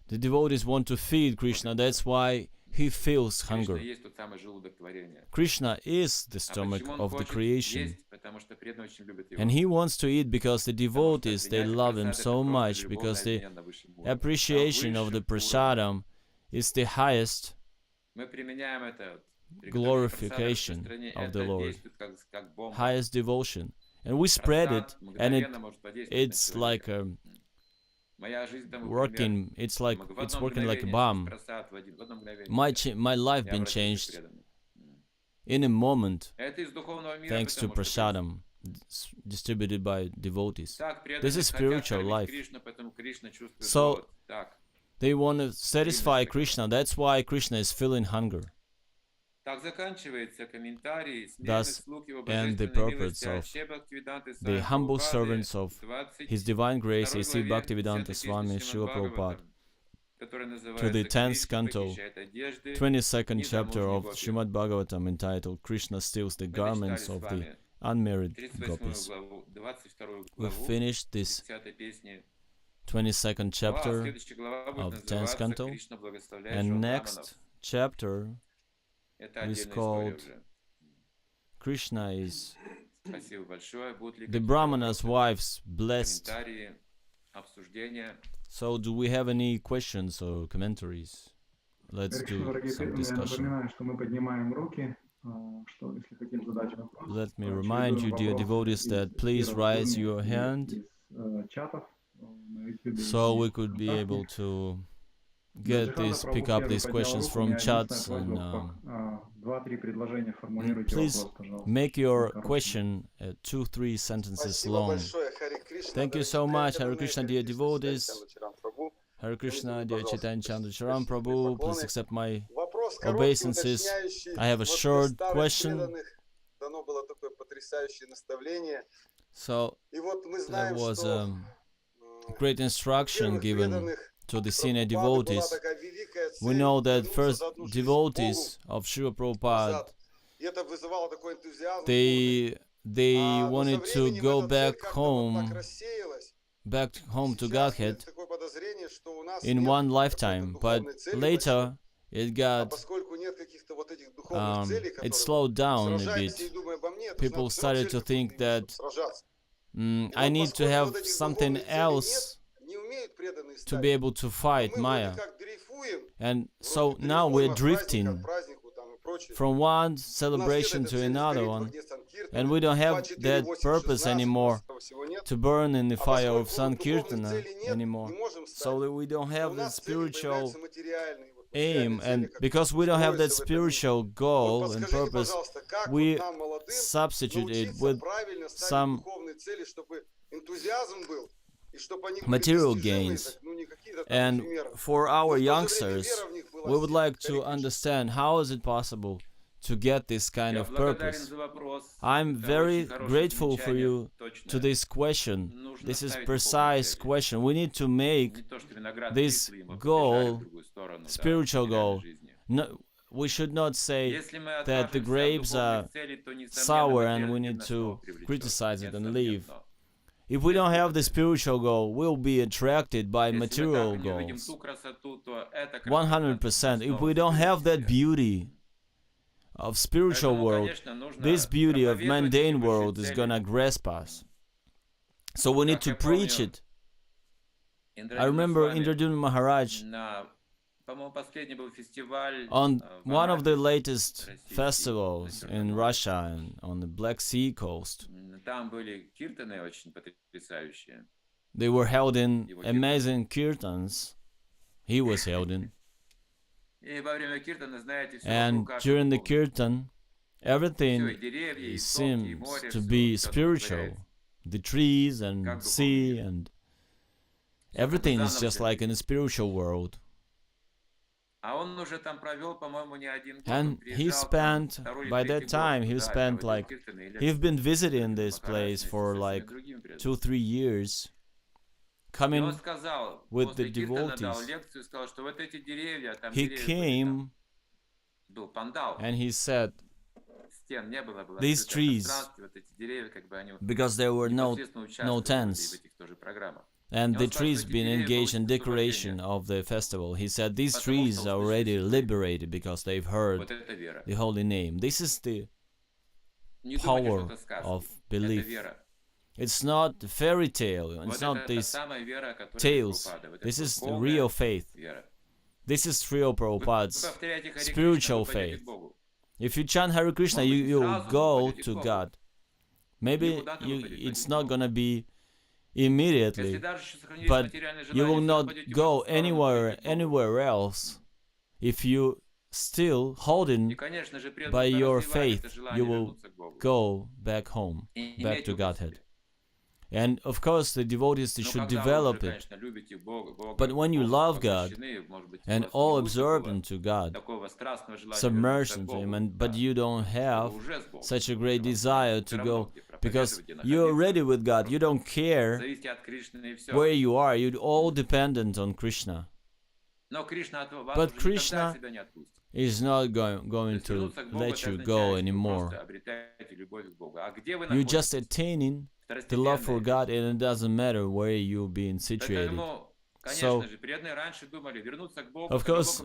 The devotees want to feed Krishna, that's why he feels hunger. Krishna is the stomach of the creation, and he wants to eat because the devotees, they love him so much, because the appreciation of the prasadam is the highest glorification of the Lord, highest devotion, and we spread it, and it's like working. It's working like a bomb. My life been changed in a moment, thanks to prasadam distributed by devotees. This is spiritual life. So they want to satisfy Krishna. That's why Krishna is feeling hunger. Thus end the purport of the humble servants of His Divine Grace A.C. Bhaktivedanta Swami Srila Prabhupada to the 10th canto, 22nd chapter of Shrimad Bhagavatam, entitled Krishna Steals the Garments of the Unmarried Gopis. We finished this 22nd chapter of the 10th canto, and next chapter is called Krishna is the Brahmana's wives blessed. So do we have any questions or commentaries? Let's do some discussion. Let me remind you, dear devotees, that please raise your hand so we could be able to pick up these questions from chats, and please make your question 2-3 sentences long. Thank you so much. Hare Krishna, dear devotees. Hare Krishna, dear Chaitanya Chandra Charan prabhu. Please accept my obeisances. I have a short question. So there was a great instruction given to the senior devotees. We know that first devotees of Srila Prabhupada, they wanted to go back home to Godhead in one lifetime, but later it slowed down a bit. People started to think that I need to have something else to be able to fight Maya. And so now we're drifting from one celebration to another one, and we don't have that purpose anymore to burn in the fire of Sankirtana anymore. So we don't have that spiritual aim, and because we don't have that spiritual goal and purpose, we substitute it with some material gains. And for our youngsters, we would like to understand how is it possible to get this kind of purpose. I'm very grateful for you to this question. This is precise question. We need to make this goal spiritual goal. No, we should not say that the grapes are sour and we need to criticize it and leave. If we don't have the spiritual goal, we'll be attracted by material goals. 100%. If we don't have that beauty of spiritual world, this beauty of mundane world is gonna grasp us. So we need to preach it. I remember Indraduna Maharaj, on one of the latest festivals in Russia and on the Black Sea coast, they were held in amazing kirtans. He was held in. And during the kirtan, everything seems to be spiritual. The trees and sea and everything is just like in a spiritual world. And he spent, by that time, he's been visiting this place for like 2-3 years, coming with the devotees. He came and he said, these trees, because there were no tents, and the trees been engaged in decoration of the festival. He said, these trees are already liberated because they've heard the holy name. This is the power of belief. It's not fairy tale, it's not these tales. This is the real faith. This is Srila Prabhupada's spiritual faith. If you chant Hare Krishna, you will go to God. Maybe it's not gonna be immediately, but you will not go anywhere else. If you still holding by your faith, you will go back home, back to Godhead. And of course the devotees, they should develop it. But when you love God and all absorbed to God, submerged into Him, but you don't have such a great desire to go, because you're already with God, you don't care where you are, you're all dependent on Krishna. But Krishna is not going to let you go anymore. You're just attaining the love for God, and it doesn't matter where you've been situated. So, of course,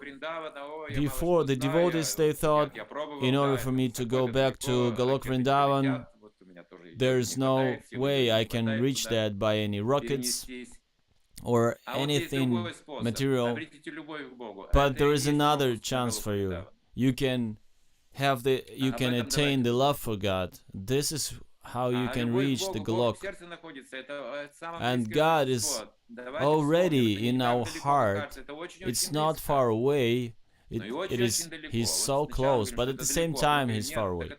before the devotees, they thought, in order for me to go back to Golok Vṛndāvana, there's no way I can reach that by any rockets or anything material. But there is another chance for you. You can attain the love for God. This is how you can reach the Golok. And God is already in our heart. It's not far away. He's so close, but at the same time He's far away.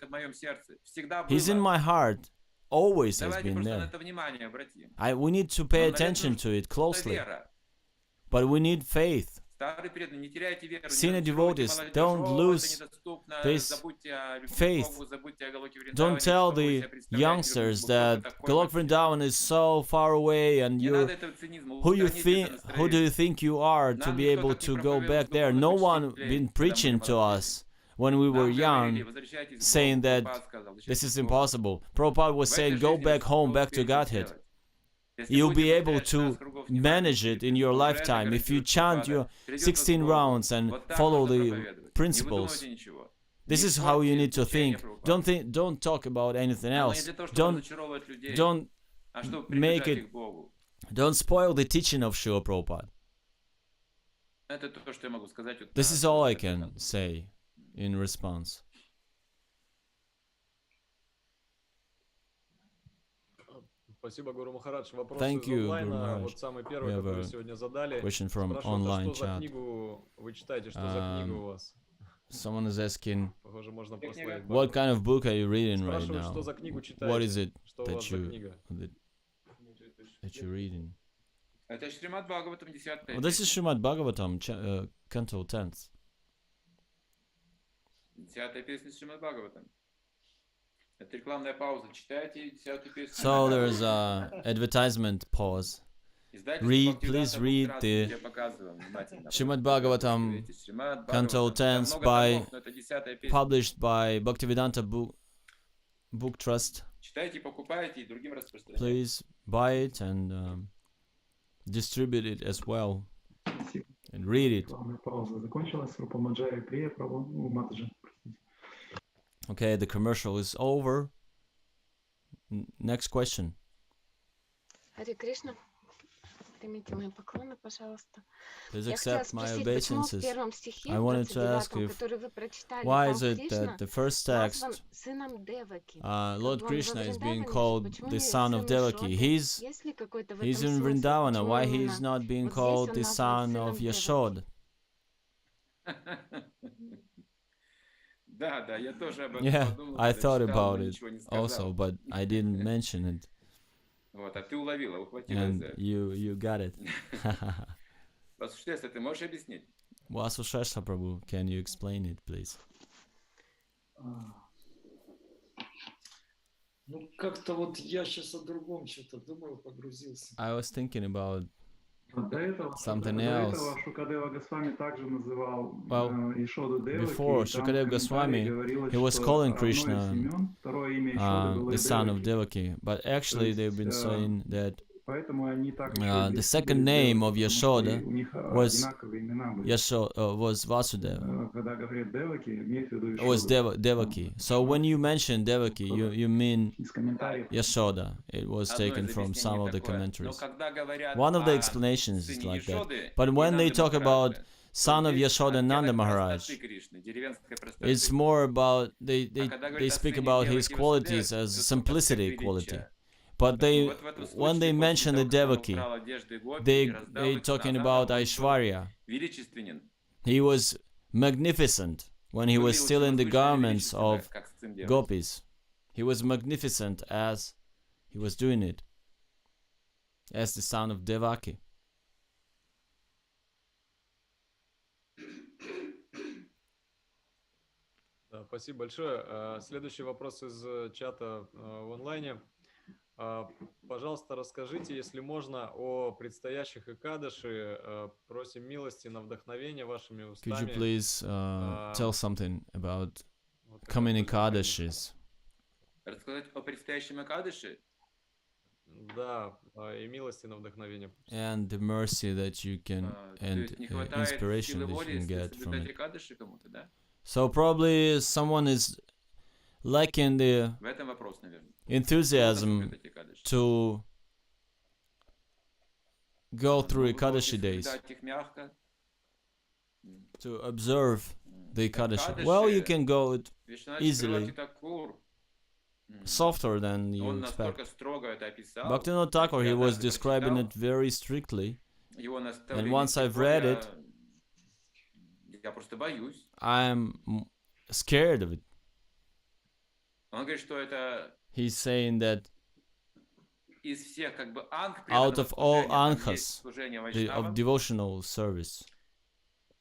He's in my heart. Always has been there. We need to pay attention to it closely. But we need faith. Senior devotees, don't lose this faith. Don't tell the youngsters that Golok Vṛndāvana is so far away, and who do you think you are to be able to go back there? No one been preaching to us when we were young, saying that this is impossible. Prabhupada was saying, go back home, back to Godhead. You'll be able to manage it in your lifetime if you chant your 16 rounds and follow the principles. This is how you need to think. Don't talk about anything else. Don't make it. Don't spoil the teaching of Srila Prabhupada. This is all I can say in response. Thank you, Guru Maharaj. We have a question from online chat. Someone is asking, what kind of book are you reading right now? What is it that you're reading? Oh, this is Shrimad Bhagavatam, Canto 10th. So there's a advertisement pause. Please read the Shrimad Bhagavatam Canto 10 published by Bhaktivedanta Book Trust. Please buy it and distribute it as well and read it. Okay, the commercial is over. Next question. Hare Krishna. Примите мои поклоны, пожалуйста. Please accept my obeisances. I wanted to ask you, why is it that the first text, Lord Kṛṣṇa is being called the son of Devakī? He's in Vṛndāvana. Why he is not being called the son of Yashoda? Yeah, I thought about it also, but I didn't mention it. And you got it. Vasvashesha Prabhu, can you explain it, please? Ну, как-то вот я сейчас о другом что-то думал, погрузился. I was thinking about До этого something else. Шукадева Госвами также называл Well, Ишоду Деваки, before и там в Shukadev комментарии Goswami, говорилось, he was что calling одно из Krishna имен, второе имя Ишоды было the son of Деваки. Devakī, but actually they've been saying that Поэтому они так еще the second name of Yashoda у них was одинаковые имена были. was Vasudeva. Когда говорят Деваки, имеют в виду Was Ишоду. Devakī. So when you mention Devakī, you mean Из комментариев. Yashoda. It was Одно taken из from some объяснений of the такое. Но commentaries. когда говорят One of the о explanations is сыне like that. Ешоды But и when they Нанды talk about Махараджи, son of здесь Yashoda Nanda оттенок Maharaj, простоты Кришны, деревенской простоты. it's more about they когда говорят they о speak сыне about his Деваки qualities Васудеве, as то simplicity только quality. величие. But they Вот в этом when they случае, mention the после того, как он Devakī, украл одежды Гопи и they раздал их, talking сказал, about он был Aishwarya. величественен. He was magnificent when he was Выглядел still in the возвышенно и garments величественно, of как сын Деваки. gopis. He was magnificent as he was doing it, as the son of Devakī. Да, спасибо большое. Следующий вопрос из чата в онлайне. Пожалуйста, расскажите, если можно, о предстоящих Экадаши. Просим милости на вдохновение вашими Could you устами. please tell something about Вот такое coming предложение. Ekadashis? Рассказать о предстоящем Экадыше? Да, и милости на вдохновение. And the mercy that you can То and есть не хватает inspiration силы that you воли, can если get from соблюдать it. Экадыши кому-то, да? So probably someone is lacking the В этом вопрос, наверное. enthusiasm Соблюдать Экадыши. to go through Вы Ekadashi можете days, соблюдать их мягко. to observe the Ekadashi. Ekadashi, Well, you can go it Вишнавач easily. Шрила Тхакур, softer than you он expect. настолько строго это описал. Bhaktivinoda Thakur, he Я was однажды describing прочитал it very strictly. его And наставление once I've Тхакура, read it, я просто боюсь. I'm scared of it. Он говорит, что это He's saying that из всех как бы анг out of all там есть ankhas служение of Вайшнава, devotional service,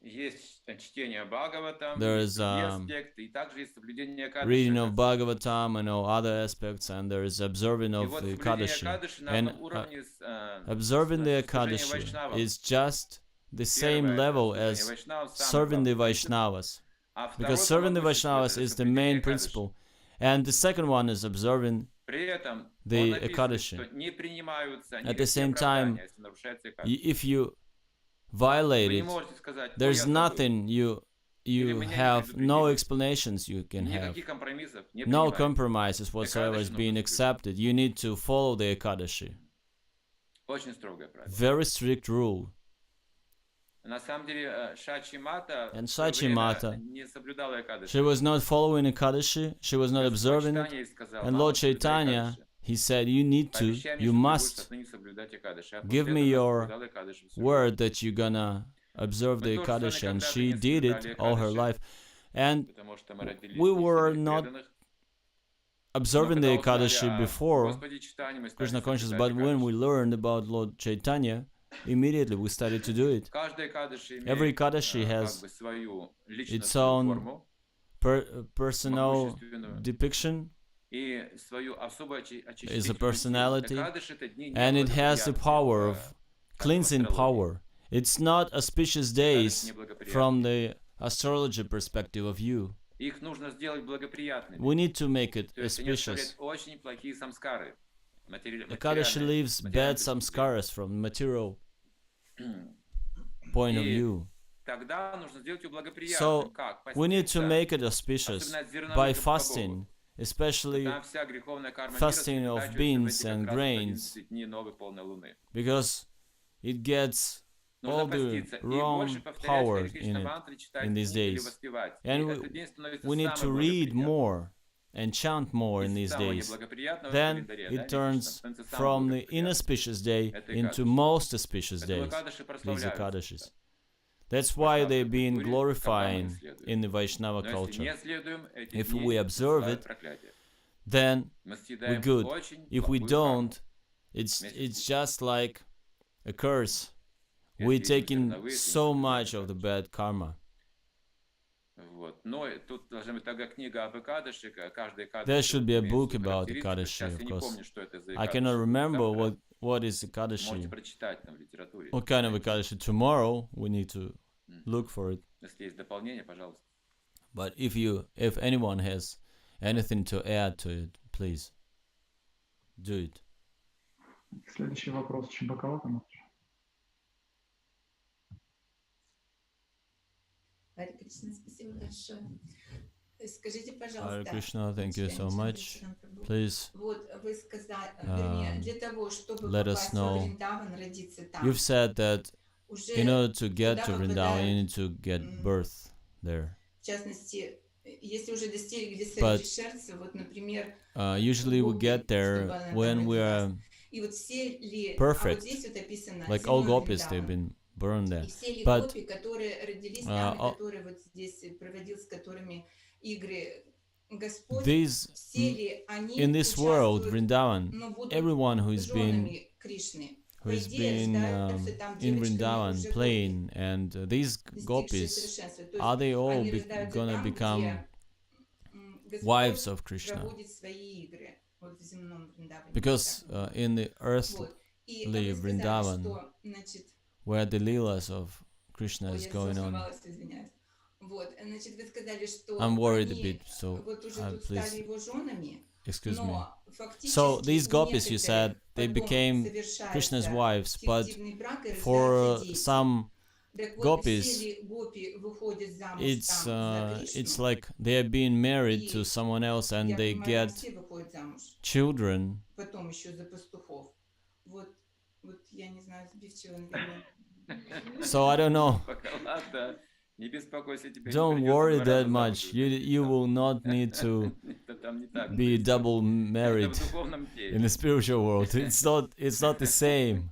есть чтение Бхагаватам, there есть is другие аспекты, и также есть соблюдение reading Экадыши. of Bhagavatam and all other aspects, and there is observing И of вот the соблюдение Ekadashi. Экадыши на And одном уровне с observing the служением Ekadashi Вайшнавам. is just the same Первое — это level служение as Вайшнавам, самый serving the главный принцип. Vaishnavas. А второй Because serving the по принципу — Vaishnavas это is the соблюдение main Экадыши. principle. And the second one is observing При этом the он описывает, Ekadashi. что не принимаются At the никакие same time, оправдания, если нарушается Экадыши. if you violate Вы не it, можете сказать: «Ой, there's я забыл». nothing you have no explanations you can have. Никаких компромиссов не No принимаются. compromises whatsoever is being accepted. You need to follow the Ekadashi. Очень строгое правило. Very strict rule. На самом деле Шачи Мата And в свое Shachi время Mata, не соблюдала Экадыши. she was not following Ekadashi, she was not observing it. Chaitanya ей сказал: And «Мама, Lord соблюдай Chaitanya, Экадыши. he said, you need to, Пообещай мне, you что ты будешь must отныне соблюдать Экадыши». А give после me этого your соблюдала Экадыши всю word that you're gonna observe the Мы тоже с Ekadashi. вами And когда-то she не did it соблюдали all her Экадыши, life. And потому что мы родились we не were среди not преданных. observing Но the когда узнали Ekadashi о before Господе Чайтанье, мы стали Krishna conscious, соблюдать but when Экадыши. we learned about Lord Chaitanya, immediately we started to do it. Каждая Экадыши Every имеет Ekadashi как has бы свою its личностную own форму personal могущественную depiction, и свою особую is a очистительную силу. personality, Экадыши — это дни and it has the неблагоприятные power в- of как в cleansing астрологии. power. It's not auspicious Экадыши days неблагоприятные. from the astrology perspective of you. Их нужно сделать благоприятными. We need to make it То есть они auspicious. оставляют очень плохие самскары. Ekadashi leaves bad samskaras from material point of И view. тогда нужно сделать ее благоприятным. So Как? we need to Поститься. make it auspicious Особенно от зерновых by и бобовых. fasting, especially Там вся греховная карма fasting мира of сосредотачивается в beans этих and как раз grains. 11 дней новой полной луны. because it gets Нужно all the поститься и wrong больше повторять power Харе Кришна in it, мантры, читать in these книги или days. воспевать. И And этот день становится we need to самым read благоприятным. more and chant more in Из these самого days. неблагоприятного Then календаря, да, it turns месячного, становится самым from the благоприятным. inauspicious day Это into Экадаши. most auspicious Поэтому days, Экадаши these прославляются. Ekadashis. That's why they've been культуре, glorifying которой мы следуем. in the Vaishnava Но если culture. не следуем, эти If дни we observe посылают it, проклятие. Then Мы we're съедаем good. очень If we плохую don't, карму. it's just like a curse. Если We're видим taking зерновые, so то much of the bad karma. Вот. Но тут должна быть такая книга об Экадаши, каждый Экадаши. There should be a book about Ekadashi, Сейчас of я не course. помню, что это за I cannot Экадаши. remember Завтра what is можете Ekadashi. прочитать там в литературе. What kind of Ekadashi? Tomorrow we need to look for it. Если есть дополнение, пожалуйста. But if anyone has anything to add to it, please do it. Следующий вопрос очень Бхагаватам. Харе Кришна, спасибо большое. Скажите, Hare пожалуйста, Krishna, thank you so Chaitanya Chandra much. Charan prabhu, Please вот вы сказали, вернее, для того, чтобы let us попасть во know. Вриндаван, родиться там, You've said that уже in order to get туда to Vrindavan, you попадают, need to get birth there. в частности, если уже достигли But совершенства, вот, например, usually we get there when we are и вот все ли, а perfect. вот здесь вот описано Like all земной gopis, they've Вриндаван. been burned there. И все ли But гопи, которые родились там, и all- которые вот здесь проводил, с которыми игры Господь, these все ли они in this world, участвуют, Vrindavan, но будут everyone who's been женами Кришны. По who's идее, been рождаются там in девочками Vrindavan уже playing, and these достигшие gopis, совершенства. То are есть they all они рождаются gonna там, become где Господь wives of Krishna? проводит свои игры вот в земном Вриндаване. Because in the earthly Вот. И вы сказали, Vrindavan, что, значит, where the leelas of Krishna ой, is я going on, зашифровалась, извиняюсь. Вот, значит, вы сказали, что I'm worried a они bit, so вот уже тут please стали его женами, excuse me. но фактически So these у gopis, you некоторых said, they потом became совершается Krishna's wives, but фиктивный брак, и for рождаются дети. some Так вот, gopis, все ли гопи выходят замуж it's там за it's Кришну? like they are being married to someone else and Я they понимаю, get там все выходят замуж, children. потом еще за пастухов. Вот я не знаю, сбивчиво, наверное. So I don't know. Пока ладно, не беспокойся, тебе не Don't придется worry два that раза much. замуж You will not need to Это там не так. be double Это married в духовном теле. in the spiritual world. It's not the same.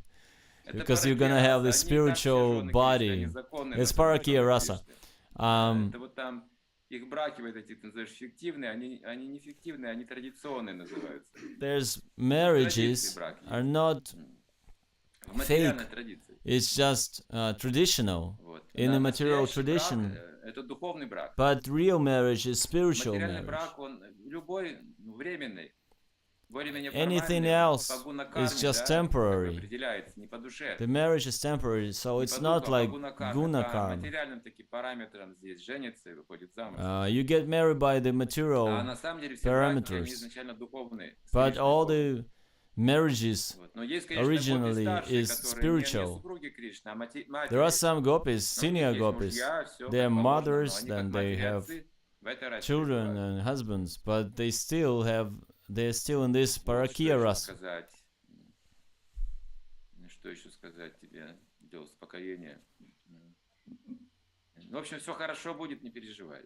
Это because you're gonna have the паракия раса. Они spiritual так все жены, body. Кришны, они законные, It's называют parakya там rasa. Кришны. Это вот там их браки вот эти, ты называешь, фиктивные, они не фиктивные, они традиционные называются. There's marriages are not В материальной fake. традиции. It's just traditional Вот. in the material Настоящий брак, tradition. это духовный брак. But real marriage is spiritual Материальный marriage. брак, он любой временный. Более-менее Anything формальный, else по гуна is карме, just да, temporary. определяется, не по душе. The marriage is temporary, so Не it's по not духу, а like по гуна карме, guna по karma. материальным таким параметрам здесь женится и выходит замуж. You get married by the А material, на самом деле все браки, они parameters. изначально духовные. but Встречные all духовные. the marriages, Вот. Но есть, конечно, originally гопи старшие, is которые не spiritual. супруги Кришны, а there are some gopis, Но у них senior есть gopis, мужья, всё they are как положено, но mothers, они then как they матери, have отцы в этой расе children пребывают. and husbands, but they're still in this Вот, что parakya еще rasa. сказать? Что еще сказать тебе для успокоения? В общем, все хорошо будет, не переживай.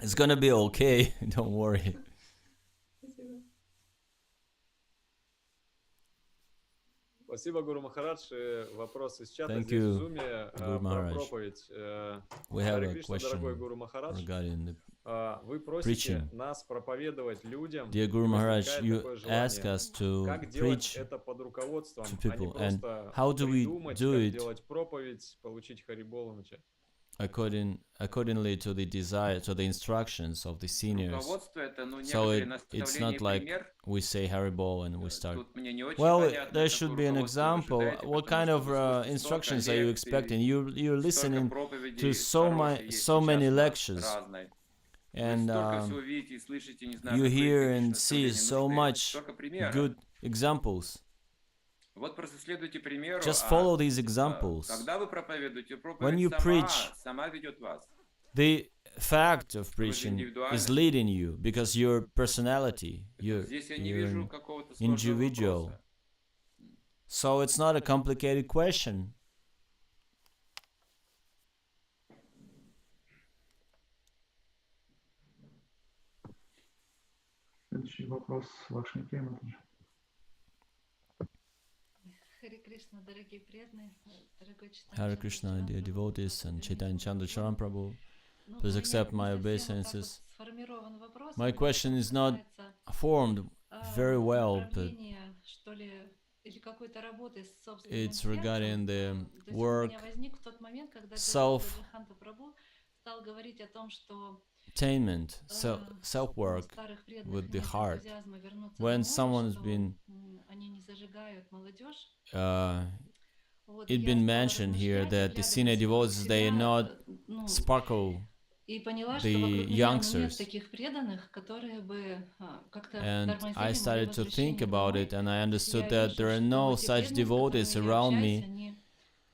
It's gonna be okay, don't worry. Спасибо, Гуру Махарадж. Вопрос из чата Thank здесь you, в зуме Guru про Maharaj. проповедь. We have Харе a Кришна, дорогой question Гуру Махарадж. regarding the Вы просите preaching. нас проповедовать людям. Dear Guru и Maharaj, возникает you такое желание. ask us to Как делать preach это под руководством, to а не people, and просто how do we придумать, do как it делать проповедь, получить харибол и начать. accordingly to the desire, to the instructions of the seniors. Руководство это, ну, So некоторые it's наставления not и like пример. we say Haribol and we start. Тут мне не очень Well, понятно, there какое should be an руководство вы example. ожидаете, What потому kind что of вы слушаете instructions столько are you лекций, expecting? You're столько listening проповедей to хороших есть so many сейчас у нас lectures, разной. Вы and столько всего видите и слышите, не знаю, you как вы hear эти and наставления see so нужны. much Столько примеров. good examples. Вот просто следуйте примеру, Just а follow these examples. когда вы проповедуете, When проповедь you preach, сама ведет вас. The fact of preaching is leading you because your personality, Здесь я не вижу you're какого-то сложного individual. вопроса. So it's not a complicated question. Следующий вопрос Лакшмики Матаджи. Харе Кришна, дорогие преданные, дорогой Hare Chaitanya Krishna, Chandra dear Charan devotees, prabhu, and примите Chaitanya Chandra Charan prabhu, Ну, please у меня accept не my совсем вот так obeisances. вот сформирован вопрос, My он question is not касается, formed very well, but направления, что ли, или какой-то работы с собственным it's сердцем. regarding the То есть он у work, меня возник в тот момент, когда self Бхагавата Прабху стал говорить о том, что attainment, self-work старых преданных with the нет heart. энтузиазма вернуться When домой, someone's что been они не зажигают молодежь. Вот it's я been стала mentioned here размышлять, that the senior оглядываясь вокруг devotees, they себя, not sparkle и поняла, что the вокруг меня нет youngsters. таких преданных, которые бы как-то And I тормозили мое started to think возвращение about домой. it, and I Я understood вижу, that there are что no вот те such преданные, с devotees которыми я around общаюсь, me они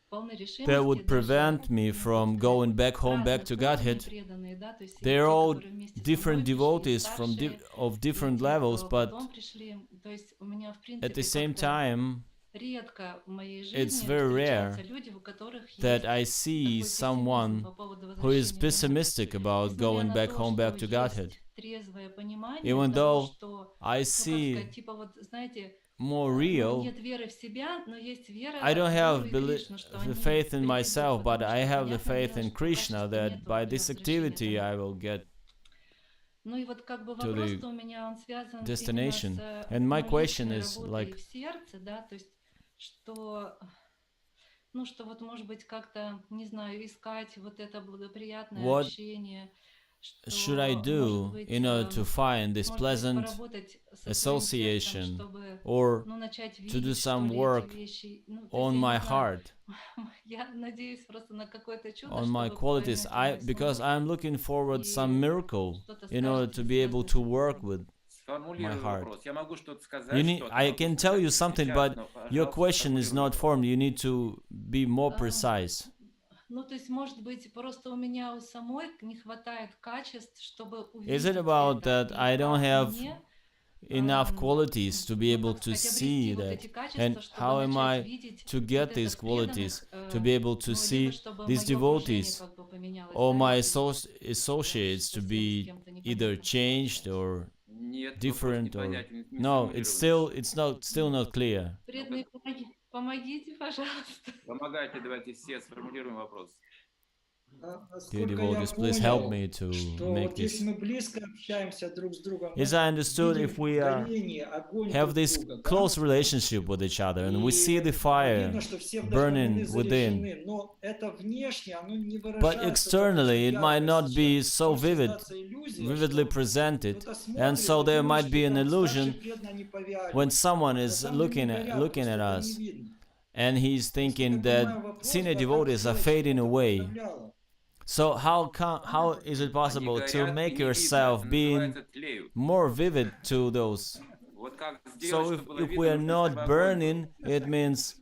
полны that решимости, would prevent me from going back home, back to Godhead. преданные, да, то есть They're те, all которые вместе со different мной пришли, devotees from старшие, of и different те, levels, кто but потом пришли. То есть у меня, в at the принципе, same как-то time, редко в моей it's жизни very встречаются rare люди, у которых that есть I see такой пессимизм someone по поводу who is возвращения домой. pessimistic about Несмотря going на back то, home, back что to Godhead. есть трезвое понимание Even того, though что, I ну, как see сказать, типа вот, знаете, more ну, real, нет веры в себя, но есть вера I don't в have Гуру и Кришну, что the они faith in придут, myself, but потому I что have the понятное faith дело, in что Krishna качества that нету by для this возвращения activity I домой. will get Ну и вот как бы to вопрос-то the у меня, он связан именно destination. с And my ну, question личной is работой like, в сердце, да, то есть что, ну, что вот, может быть, как-то, не знаю, искать вот это благоприятное what общение, should I что, может do быть, in order to find this может быть, pleasant поработать со своим сердцем, association, чтобы, or ну, начать to do видеть, что some ли, эти work вещи. Ну, то есть on я my не знаю, heart, я надеюсь просто на какое-то чудо, on my чтобы qualities? поймать Because мой I'm looking forward some и miracle что-то in order скажете to be able связанное to с work этим. with my Сформулирую heart. вопрос. Я могу что-то You сказать, need, что-то I могу can tell сказать you уже something, сейчас, but но, your пожалуйста, question is сформулируй not вопрос. formed. You need to be more precise. Ну, то есть, может быть, просто у меня у самой не хватает качеств, чтобы Is it увидеть about это, that и I don't как have мне, enough qualities to be ну, able как to сказать, see обрести вот that? эти And качества, чтобы how am начать I видеть to вот get это these в qualities, преданных, to be able to ну, see либо чтобы these мое окружение devotees как бы поменялось, or да, my если вот associates to совсем с be кем-то either непонятно, что changed общаюсь. or Нет, вопрос different or непонятен, не no, it's still сформулирован. not clear. Преданные, помогите, пожалуйста. Помогайте, давайте все сформулируем вопрос. Dear Насколько я devotees, please help понял, me to что make вот если this. мы близко общаемся друг с другом, As мы I understood, видим if we горение, огонь have друг this друга, да? close relationship with each other and we see the И fire видно, что все burning вдохновлены, within, заряжены, но это внешне, оно не but выражается так externally очень it might ярко not be сейчас. so Может vivid, создаться иллюзия, vividly что presented, кто-то and смотрит so и there думает, might be что an там старшие illusion преданные, они повяли, when someone а is там они looking не at горят, просто us этого не видно. and he's Насколько я thinking that понимаю вопрос, senior да, как devotees are сделать, fading чтобы это away. вдохновляло? So how is it Они possible to горят и make не видно, yourself это being называется тлеют. more vivid to those? Вот как сделать, So чтобы было if we видно, are нужно, not чтобы огонь был. burning, it means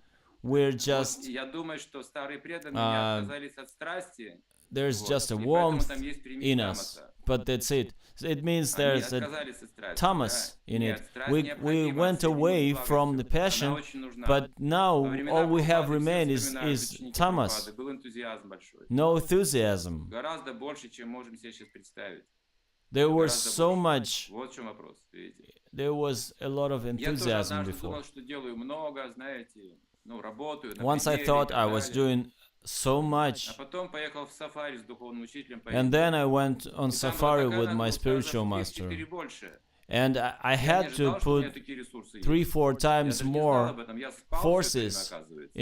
we're Вот just я думаю, что старые преданные не отказались от страсти, there's вот, just a и поэтому warmth там есть примесь in us, тамаса. but that's it. So it means Они there's a отказались от страсти, tamas да? in Нет, it. страсть We необходима went away соединить from the благостью. Она passion, очень нужна. but Во now времена all we have Прабхупады все remained вспоминают is ученики tamas, Прабхупады, был энтузиазм большой. no enthusiasm. Гораздо больше, чем можем себе сейчас представить. There was Гораздо so больше. much, Вот в чем вопрос, видите. there was a lot of Я тоже enthusiasm однажды before. думал, что делаю много, знаете, ну, работаю на Once I пределе и thought так I was далее. doing so А much, потом поехал в сафари с духовным учителем по and Индии. then I went on И там была safari такая with my нагрузка, spiritual раза в master, 3-4 больше. and I Я не had to ожидал, что у меня put такие ресурсы есть. 3-4 Я times даже не знал more об этом. Я спал все это время, forces оказывается.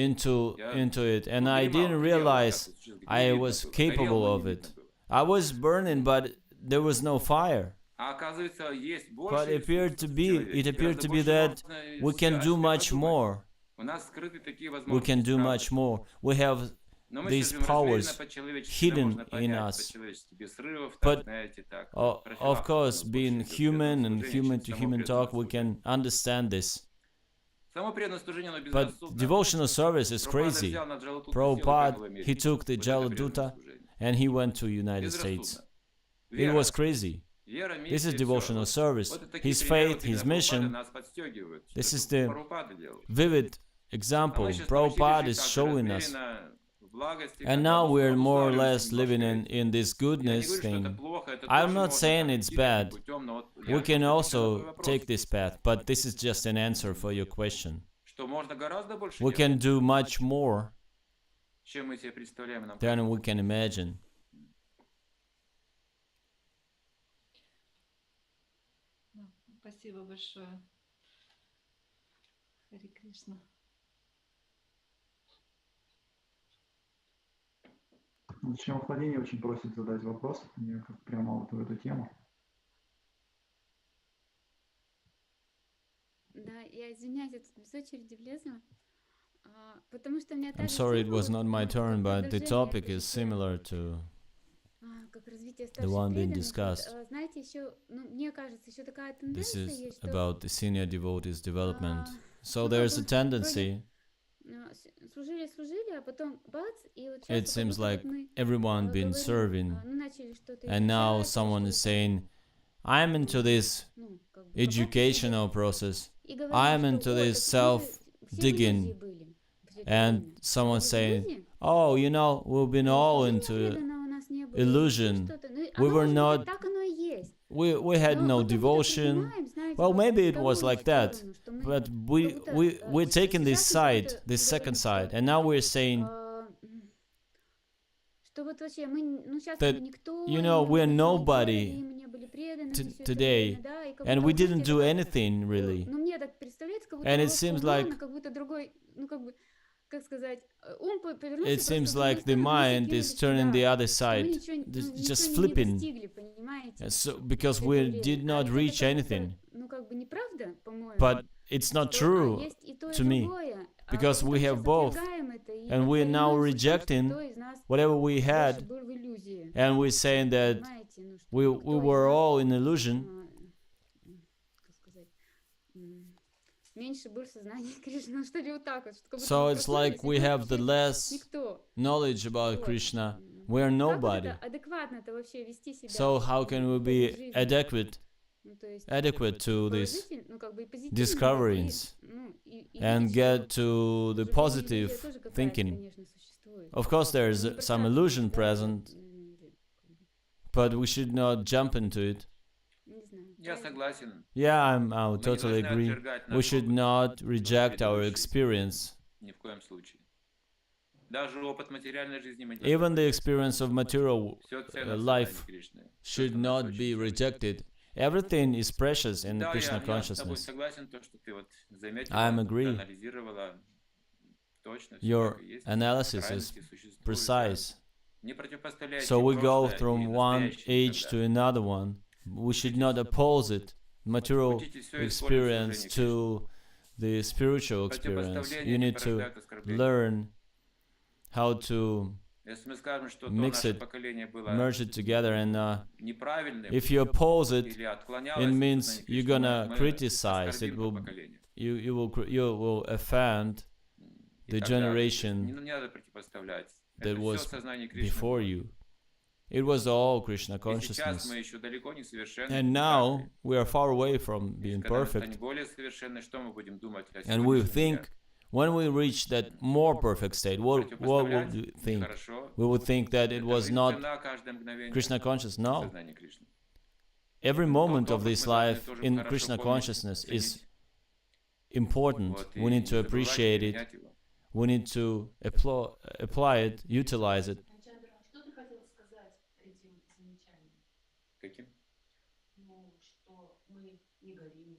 into it, and I Дремал, didn't realize оказывается, честно, I не видно was было. capable Горел, но of не it. видно было. I was burning, but there was no fire. А оказывается, есть But больше it appeared to ресурсов в be, человеке. it appeared Гораздо to be больше that можно we can о do себе much подумать. more. У нас скрыты такие We возможности. can do правда. much more. We have Но мы these живем powers размеренно по-человечески, да, hidden можно in понять us. по-человечески, без срывов, But так, знаете, так. of course, being human and human to human talk, we can understand this. Само преданное служение, оно But безрассудно. devotional service is Прабхупада crazy. взял на Джалатуту силу, Prabhupada, поехал в Америку. he took the Вот это преданное Jaladuta служение. and he went to United States. Безрассудно. It Вера, was crazy. вера, This is миссия, devotional всё. service. Вот такие His примеры faith, вот именно his Прабхупада mission. нас подстегивают. This Что is the Прабхупада делал. vivid example Prabhupada is showing us. And now we're more or less living in this goodness thing. I'm not saying it's bad. We can also take this path, but this is just an answer for your question. We can do much more than we can imagine. Спасибо большое. Харе Кришна. Зачем Владимир очень просит задать вопрос мне как прямо вот в эту тему. Да, я извиняюсь, я тут без очереди влезла. Потому что у меня I'm sorry it was not my turn, but the topic is similar to the one being discussed. Знаете, еще, мне кажется, еще такая This тенденция is есть, about the senior devotees' development. So there's a tendency, служили, а потом бац, и вот it сейчас seems like мы everyone been serving, начали что-то and now изучать, someone is что-то, saying, I'm into this как бы, educational process, и говорим, I'm что, into «Ой, this так все в иллюзии self-digging, были все это and время». someone В saying, иллюзии? oh, you know, we've been all Служение into преданного у нас не было, illusion. что-то. We Оно, were может быть, not, так оно и есть. we had Но no мы как будто devotion. принимаем, знаете, Well, вот maybe it вторую was like that, сторону, что мы but как будто, we're taking this сейчас мы side, как-то this second говорим, side, что, and now we're saying что вот вообще мы, сейчас that, мы никто, you и know, мы we're вот nobody и мы не были преданы to, все это today, время, да, и как and будто, we вот, знаете, didn't это do как, anything really. ну мне так представляется, как будто And it лодка seems угнана, like, как будто другой, ну как бы, как сказать, ум it повернулся просто seems в другую like the сторону, мы mind кинулись is turning the туда, other что мы side, ничего, ну, just ничего не flipping, достигли, понимаете, so, because все это we время. did А not это reach как будто, anything. ну как бы неправда, по-моему, But it's not что true есть и то, и to me, другое, а because мы we сейчас have both, отвергаем это и and we're now клянемся в том, что rejecting кто из нас whatever we больше had, был в иллюзии, and we're saying that понимаете, ну что we кто из were нас, all in illusion. как сказать, меньше был в сознании Кришны, ну что ли вот так вот, что как будто So мы it's like проснулись, и we мы have the вообще less никто. knowledge about Вот. Krishna. We're Как вот nobody. это адекватно-то вообще вести себя So how в can we этой be жизни? adequate Ну, то есть to this положительно, ну, как бы и позитивно, discoverings ну, и and видеть, get что to the иллюзия positive тоже какая-то, thinking? конечно, существует. Of course, there's Не some пространство, illusion да, present, but we should not jump into it. не знаю. Я согласен. Yeah, I Мы не totally должны agree. отвергать We наш should опыт, not который reject our предыдущий. experience. Ни в коем случае. Даже опыт материальной жизни мы не Even the должны experience of material Все ценно в life сознании Кришны. should not be rejected. Everything is precious in the Да, Krishna я с тобой consciousness. согласен, то, что ты вот заметила, I'm agree. проанализировала точно, всё Your так и есть, analysis is крайности существуют, precise. да. Не противопоставляйте So we go прошлое и from one настоящее age никогда. to another one. We should not oppose it, material Учите всё использовать в experience служении Кришне. to the spiritual experience. Противопоставления You не need to порождают оскорбления. learn how to Если мы скажем, что то mix наше it, поколение было merge it together, and неправильным, if you oppose it, или отклонялось it от means сознания you're Кришны, gonna мы criticize. It оскорбим то will поколение. you will offend И the так далее. generation Не надо противопоставлять. that Это was всё сознание Кришны before было. you. It was all Krishna И сейчас consciousness. мы еще далеко не совершенны. And now we are far away from И being когда мы perfect. станем более совершенны, что мы будем думать о And we сегодняшнем think, дне? when we reach that more perfect state, what would Противопоставлять we think? нехорошо. We would think that it Это was жизнь not ценна, каждое мгновение Krishna conscious. No. сознания Кришны. Every moment of опыт this мы должны life тоже in хорошо Krishna помнить, consciousness is ценить. important. Вот, и We need не to забывать appreciate it. применять его. We need to apply it, utilize it. Чандра, что ты хотел сказать этим замечанием? Каким? Ну, что мы не горим.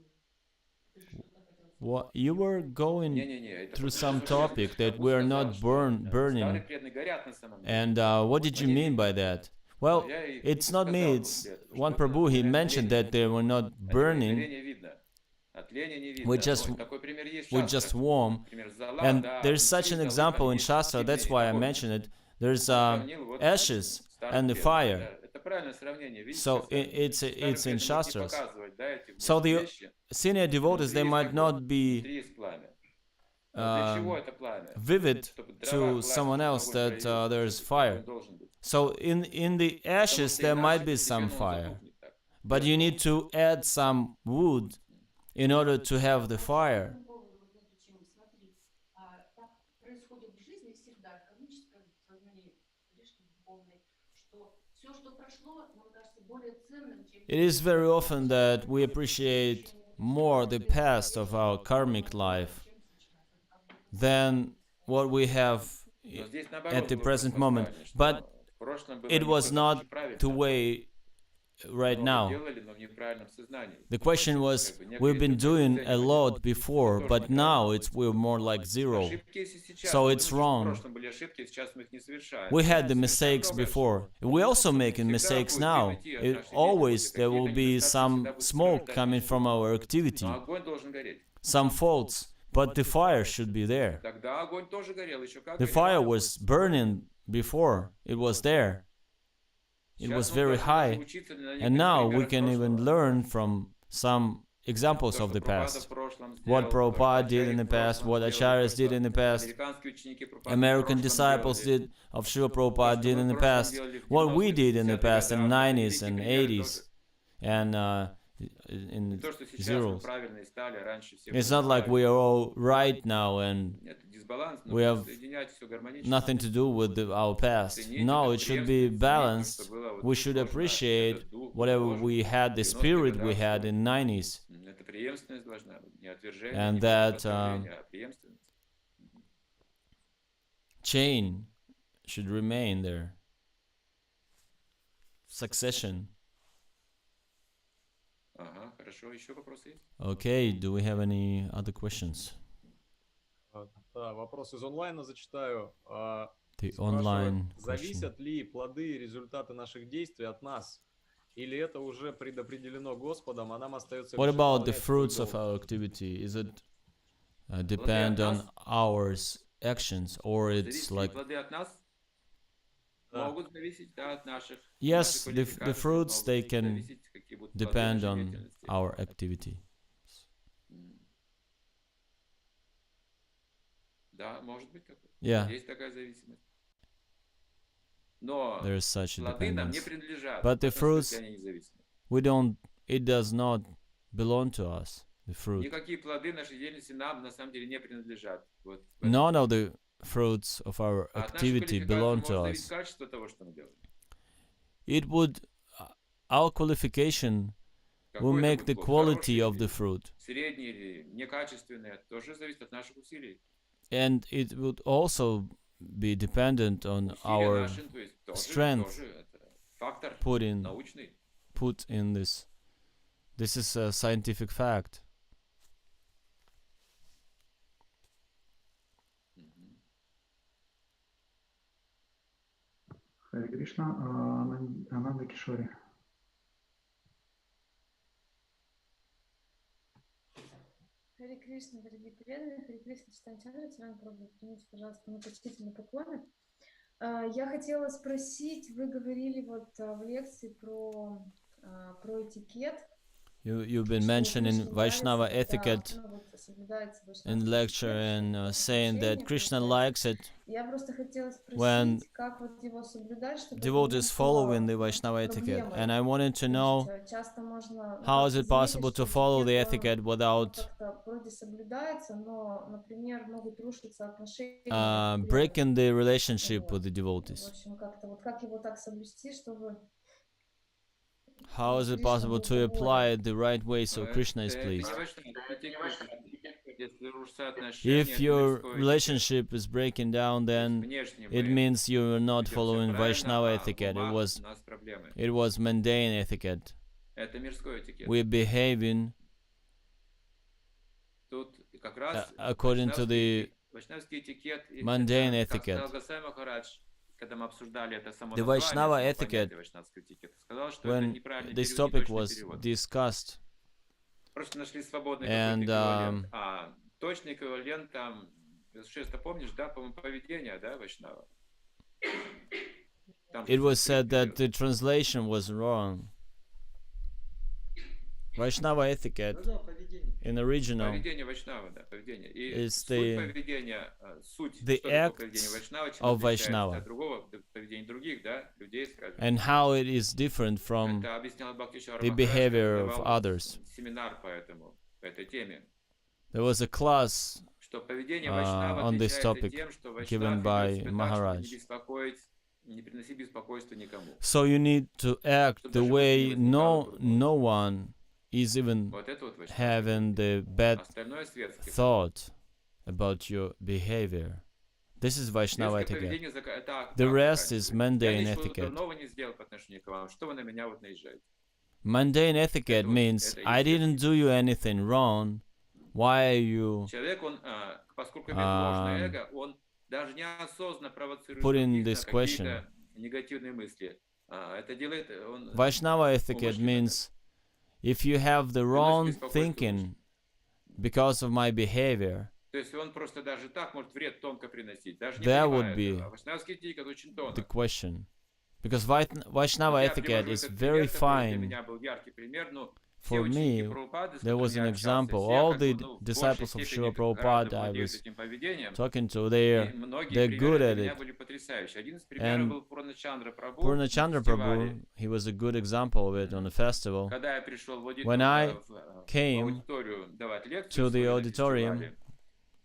Ты же что-то хотел сказать. What you were going Не-не-не, это through просто some что topic Прабху that we are сказал, not что, burning. старые преданные горят на самом деле. And what did you mean by that? Well, Я и it's not me. сказал It's тебе, one что Prabhu. He это mentioned тление. that they were not А burning. тление видно. А тление не видно. We just- Вот такой пример есть в We're шастрах. just warm. Например, зала, And да, there's such an залы, example in есть Shastra. That's теплее, why I огонь. mentioned it. There's Он сравнил вот ashes старых and the преданных, fire. да. Это правильное сравнение. Видите, So как it's старых in преданных не Shastras. показывать, да, эти So the вещи. senior devotees, they Внутри might есть not огонь, be внутри есть пламя. Но для чего это пламя? vivid Чтобы дрова to класть, someone чтобы else огонь that проявился, there's чтобы fire. огонь должен быть. So in the Потому ashes что there might иначе be some постепенно он fire, затухнет так. but you need to add some wood in order to have the fire. По этому поводу, вот между чем, смотри, так происходит в жизни всегда, в кармическом сознании Кришны духовной, что все, что прошло, нам кажется более ценным, чем... It is very often that we appreciate more the past of our karmic life than what we have Но здесь наоборот at the было present послание, moment. что But в прошлом было it не was то, not как правильно. the way right now. делали, но в неправильном сознании. The question was, we've been doing a lot before, but now we're more like zero. Ошибки есть и сейчас. So Мы it's в wrong. прошлом были ошибки, сейчас мы их не совершаем. We had the mistakes before. We're also making mistakes now. Always there will be some smoke coming from our activity, Но огонь должен гореть. some faults, but the fire should be there. Тогда огонь тоже горел, еще как The горел. fire was burning before, it was there. It was very high, and now we can even learn from some examples of the past. What Prabhupada did in the past, what Acharyas did in the past, American disciples did, of Srila Prabhupada did in the past, what we did in the past in the 90s and 80s, and in zeros. It's not like we are all right now and we have nothing to do with our past. No, it should be balanced. We should appreciate whatever we had, the spirit we had in 90s. And that chain should remain there. Succession. Okay, do we have any other questions? Да, вопрос из онлайна зачитаю. The online question. Зависят ли плоды и результаты наших действий от нас? Или это уже предопределено Господом, а нам остается... What about the fruits of our activity? Is it depend on our actions, or it's like... Yes, the fruits, they can depend on our activity. Yeah, there is such a dependence. But the fruits, we don't, it does not belong to us, the fruit. None of the fruits of our activity belong to us. It would, our qualification will make the quality of the fruit. And it would also be dependent on our strength put in this. This is a scientific fact. Харе Кришна, Ананда Кишори. Харе Кришна, дорогие преданные, Харе Кришна, Chaitanya Chandra Charan prabhu, примите, пожалуйста, на почтительные поклоны. Я хотела спросить, вы говорили вот в лекции про этикет. You've been mentioning Vaishnava etiquette in lecture and saying that Krishna likes it when devotees following the Vaishnava etiquette. And I wanted to know, how is it possible to follow the etiquette without breaking the relationship with the devotees? How is it possible to apply it the right way so Krishna is pleased? If your relationship is breaking down, then it means you are not following Vaishnava etiquette. It was mundane etiquette. We're behaving according to the mundane etiquette. The Vaishnava etiquette, when this topic was discussed, and it was said that the translation was wrong. Vaishnava etiquette in the original is the act of Vaishnava and how it is different from the behavior of others. There was a class on this topic given by Maharaj. So you need to act the way no one is even having the bad thought about your behavior. This is Vaishnava etiquette. The rest is mundane etiquette. Mundane etiquette means I didn't do you anything wrong. Why are you putting this question? Vaishnava etiquette means if you have the wrong thinking because of my behavior, that would be the question. Because Vaishnava etiquette is very fine. For me, there was an example. All the disciples of Srila Prabhupada I was talking to, they're good at it. And Purna Chandra Prabhu, he was a good example of it on the festival. When I came to the auditorium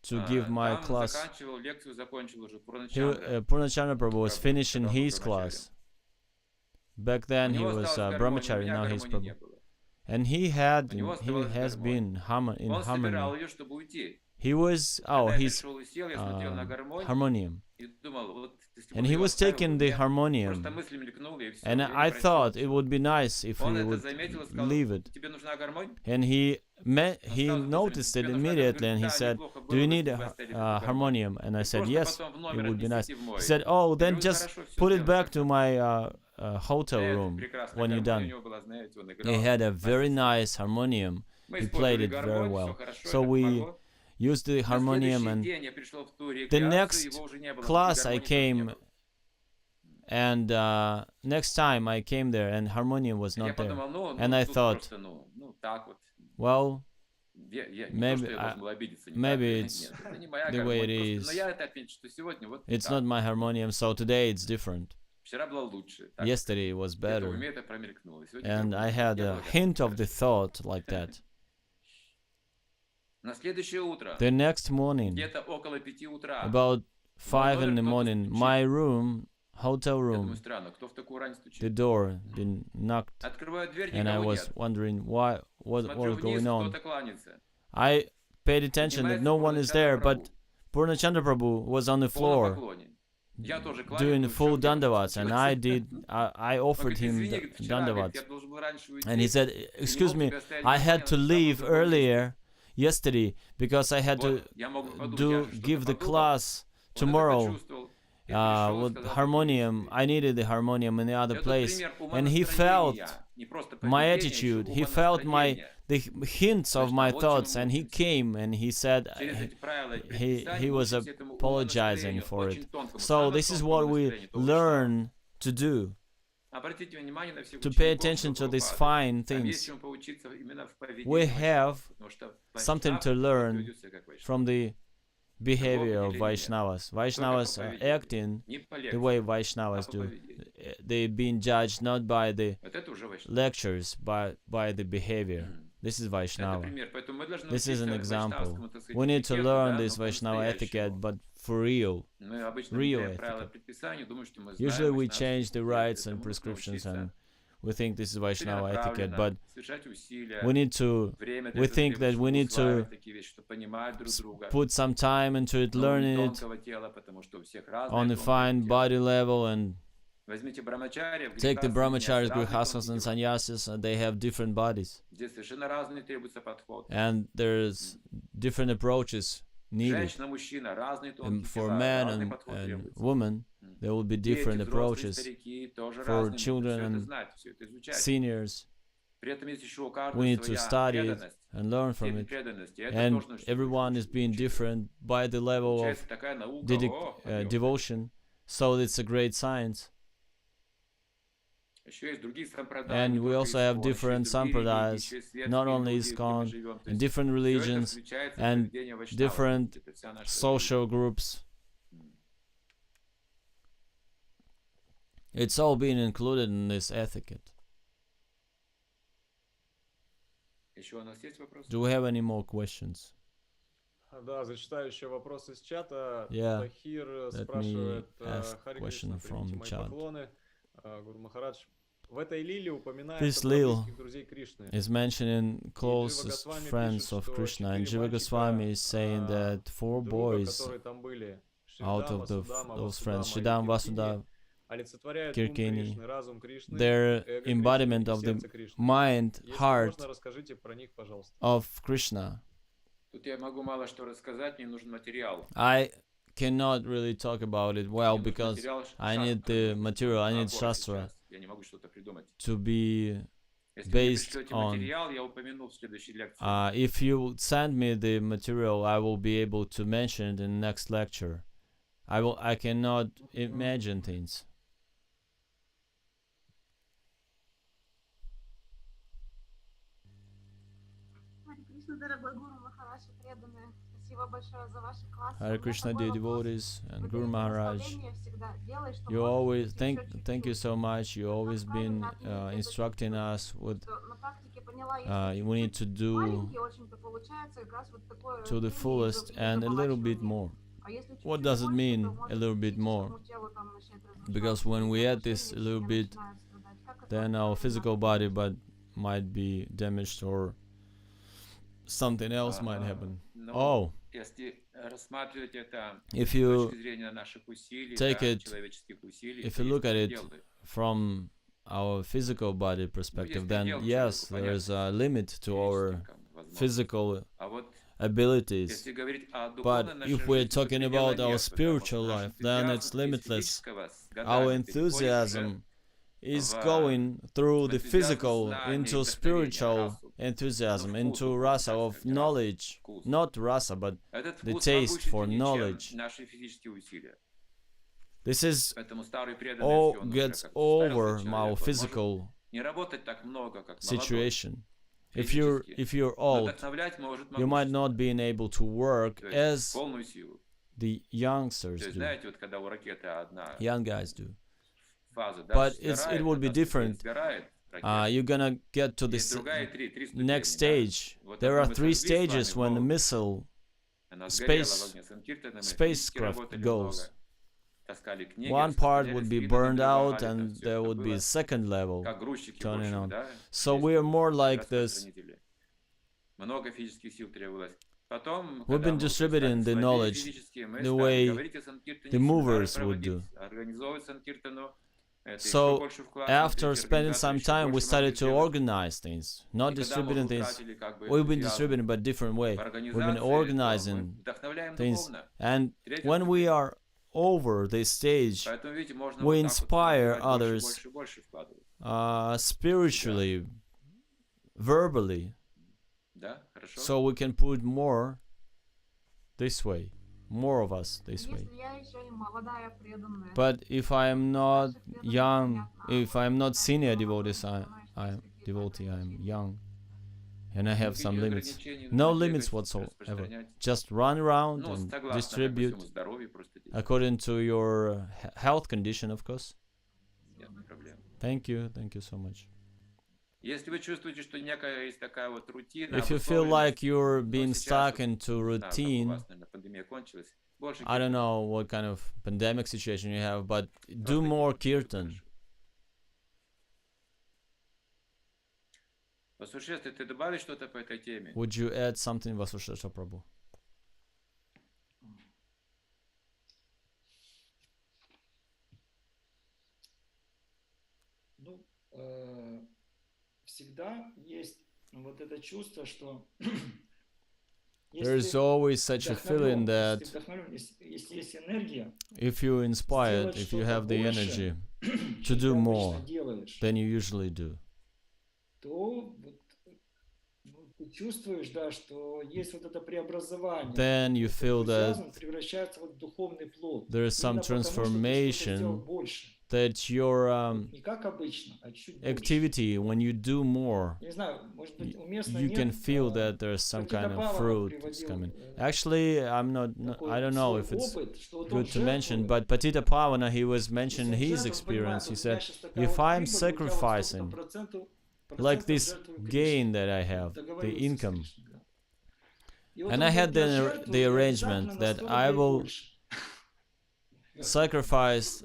to give my class, Purna Chandra Prabhu was finishing his class. Back then he was brahmachari, now he's Prabhu. And he has been in harmony. He was, his harmonium. And he was taking the harmonium. And I thought it would be nice if he would leave it. And he noticed it immediately and he said, do you need a harmonium? And I said, yes, it would be nice. He said, oh, then just put it back to my hotel room when you're done. He had a very nice harmonium. He played it very well. So we used the harmonium, and the next class I came, and next time I came there and harmonium was not there. And I thought, well, maybe it's the way it is. It's not my harmonium, so today it's different. Yesterday it was better. And I had a hint of the thought like that. The next morning, about 5 in the morning, my room, hotel room, the door been knocked, and I was wondering what was going on. I paid attention that no one is there, but Purna Chandra Prabhu was on the floor doing full dandavats, and I offered him the dandavats, and he said, excuse me, I had to leave earlier yesterday because I had to give the class tomorrow with harmonium. I needed the harmonium in the other place, and he felt my attitude, he felt the hints of my thoughts, and he came and he said he was apologizing for it. So this is what we learn to do, to pay attention to these fine things. We have something to learn from the behavior of Vaishnavas. Vaishnavas are acting the way Vaishnavas do. They're being judged not by the lectures, but by the behavior. This is Vaishnava. This is an example. We need to learn this Vaishnava etiquette, but for real etiquette. Usually we change the rites and prescriptions and we think this is Vaishnava etiquette, but we think that we need to put some time into it, learning it on the fine body level, and take the brahmacharis, grihasthas and sannyasis, and they have different bodies. And there's different approaches needed. And for men and women, there will be different approaches. For children and seniors, we need to study it and learn from it. And everyone is being different by the level of devotion. So it's a great science. And we also have different sampradayas, not only ISKCON, and different religions and different social groups. It's all being included in this etiquette. Do we have any more questions? Да, зачитаю еще вопрос из чата. Yeah, Тахир let спрашивает, me ask Хари question Кришна, from примите мои chat. поклоны. Гуру Махарадж, в этой лиле This упоминается про lil близких друзей Кришны. is mentioning closest friends of Krishna, and Jiva Goswami is saying that 4 boys которые там были, out of those friends, Śrīdāma, Vasudhava, олицетворяют ум Киркини, Кришны, разум Кришны, they're эго embodiment Кришны и of the сердце Кришны. mind, Если heart можно, расскажите про них, пожалуйста. of Krishna. Тут я могу мало что рассказать, мне нужен материал. I cannot really talk about it well Мне нужен because материал, I need the material, I need Shastra Я не могу что-то придумать. to be Если вы мне based пришлете on. материал, я упомяну в следующей лекции. If you send me the material, I will be able to mention it in the next lecture. I cannot imagine things. Hare Krishna, dear devotees, and Guru Maharaj, you always thank you so much. You always been instructing us with we need to do to the fullest and a little bit more. What does it mean, a little bit more? Because when we add this a little bit, then our physical body might be damaged or something else might happen. Oh, if you take it, if you look at it from our physical body perspective, then yes, there is a limit to our physical abilities. But if we're talking about our spiritual life, then it's limitless. Our enthusiasm is going through the physical into spiritual enthusiasm, into rasa of knowledge. Not rasa, but the taste for knowledge. This is all gets over our physical situation. If you're old, you might not be able to work as the youngsters do, young guys do. But it would be different. You're gonna get to this next stage. There are 3 stages when the missile spacecraft goes. One part would be burned out, and there would be a second level turning on. So we are more like this. We've been distributing the knowledge the way the movers would do. So after spending some time, we started to organize things, not distributing things. We've been distributing, but different way. We've been organizing things, and when we are over this stage, we inspire others spiritually, verbally, so we can put more this way, more of us this way. But if I am not young, if I am not senior devotees, I am devotee, I am young, and I have some limits. No limits whatsoever. Just run around and distribute according to your health condition, of course. Thank you so much. If you feel like you're being stuck into routine, I don't know what kind of pandemic situation you have, but do more kirtan. Would you add something, Vṛṣabha prabhu? There is always such a feeling that if you're inspired, if you have the energy to do more than you usually do, then you feel that there is some transformation, that your activity, when you do more, you can feel that there's some kind of fruit that's coming. Actually, I don't know if it's good to mention, but Patita Pavana, he was mentioning his experience. He said, if I'm sacrificing, like this gain that I have, the income, and I had the arrangement that I will sacrifice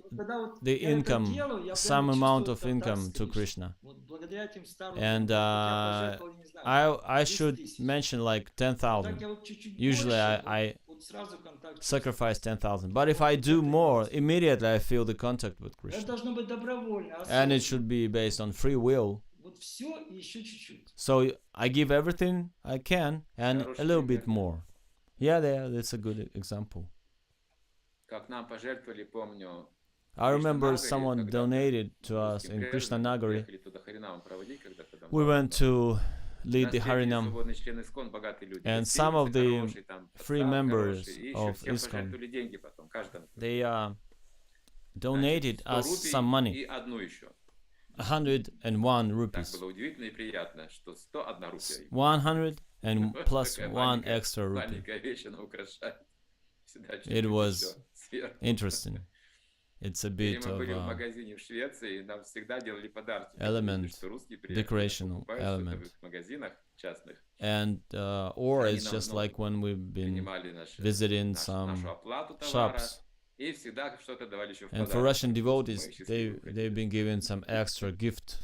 the income, some amount of income to Krishna, and I should mention like 10,000. Usually I сразу контакт. sacrifice 10,000. But if I do more, immediately I feel the contact with Это Krishna. должно быть добровольно. And it should be based on free will. Вот все и еще чуть-чуть. So I give everything I can and a little bit more. Yeah, that's a good example. Как нам пожертвовали, помню, I remember someone donated to us in Krishna Nagari. ехали туда Харинам проводить, когда-то там We went to lead нас the встретили Harinam, свободные члены ИСККОН, богатые люди. and Гостиницы some of the хорошие, там free подстав members хороший, и еще of всем ISKCON, пожертвовали деньги потом, каждому. they donated 100 us рупий some money, и одну еще. 101 Так rupees. было удивительно и приятно, что 101 рупия. 100 and plus Такая one extra rupee. маленькая вещь, она украшает. Всегда It чуть-чуть was еще сверху. interesting. It's a И bit мы of были в магазине в Швеции, и нам всегда делали подарки. element, Что русские приехали, decorational покупают что-то element. в их магазинах частных. And or Они it's нам, just ну, like when we've been принимали visiting нашу some оплату товара, shops. и всегда что-то давали еще в And подарок. for Russian Мы devotees, их счастливы they've been given some extra gift.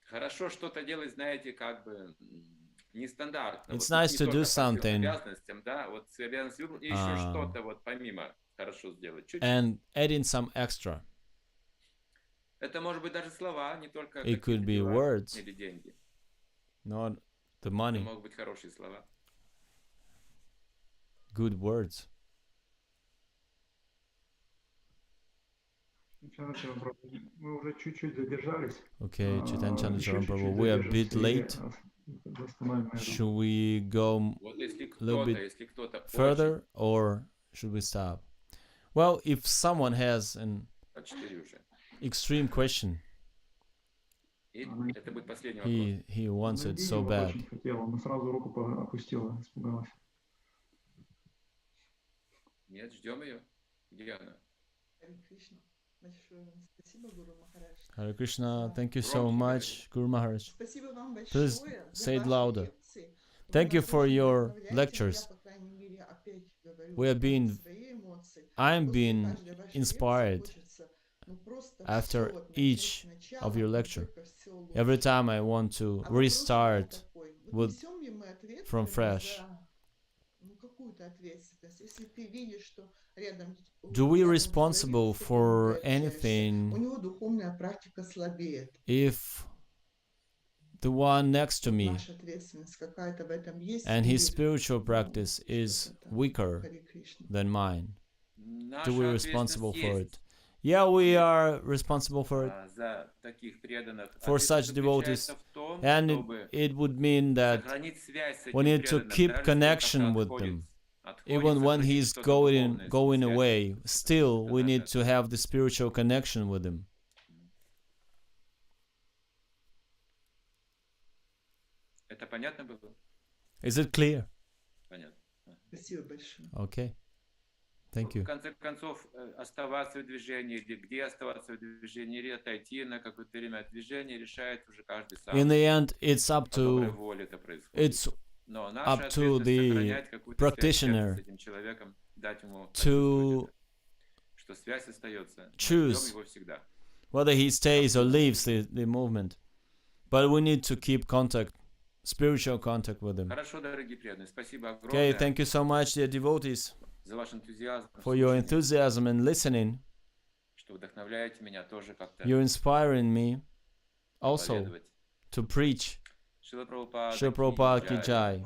Хорошо что-то делать, знаете, как бы нестандартно. It's Вот nice не to только do по своим something. обязанностям, да, вот свои обязанности выполнить, и еще что-то вот помимо хорошо сделать. Чуть-чуть. And adding some extra. Это может быть даже слова, не только It could какие-то be дела words, или деньги. not the Это money. могут быть хорошие слова. Good words. Чандра Чаран прабhu, мы уже чуть-чуть задержались. Okay, Chaitanya Chandra Еще Charan чуть-чуть prabhu, we are a bit задержимся и late. восстановим на этом. Should we go Вот если little bit если кто-то further or should we stop? Well, if someone has an очень... 4 уже. extreme question, И это будет последний вопрос. he wants it so Надежда bad. очень хотела, но сразу руку опустила, испугалась. Нет, ждем ее. Где она? Харе Кришна. Большое вам спасибо, Гуру Махарадж. Hare Krishna, thank you so much, Guru Maharaj. Спасибо вам Please большое за say it ваши louder. лекции. Вы Thank you нас for очень your вдохновляете. lectures. Я, по крайней мере, опять говорю We have been, свои эмоции. I'm После being каждой вашей inspired лекции хочется, ну, просто after всё вот начать each сначала, of your как lecture. только всё лучше. Every time I want to А вопрос у меня restart такой. Вот with несем ли мы from ответственность fresh. за, ну, какую-то ответственность? Если ты видишь, что рядом Do we рядом responsible человек, с которым for ты общаешься, anything у него духовная практика слабеет. if the one next to Вот me наша ответственность какая-то в этом есть. and his или, spiritual ну, practice is что-то там, weaker Харе Кришна. than mine? Наша Do we ответственность responsible for есть. it? Yeah, we are responsible for it. За таких преданных. For such Ответственность devotees. заключается в том, And чтобы it would mean that сохранить связь с we этим need to преданным, keep даже если он connection как-то with отходит, them. отходит, Even when сохранить he's что-то going духовное, going связь. away, still we Да, need да, to have the spiritual connection with him. Это понятно было? Is it clear? Понятно. Спасибо большое. Okay. Thank В you. конце концов, оставаться в движении, где оставаться в движении, или отойти на какое-то время от движения, решает уже каждый сам. In the end, it's up По доброй to воле это происходит. it's Но наша up to ответственность the сохранять какую-то связь practitioner с этим человеком, дать ему to почувствовать это, что связь остается. Мы ждем choose его всегда. whether he stays or leaves the movement. But we need to keep contact, spiritual contact with him. Хорошо, дорогие преданные, спасибо Okay, огромное thank you so much, dear devotees, за ваш энтузиазм, for your слушание, enthusiasm and listening. что вдохновляете меня тоже как-то You're inspiring me also проповедовать. to preach. Шрила Прабхупада Shri Prabhupada ki jai.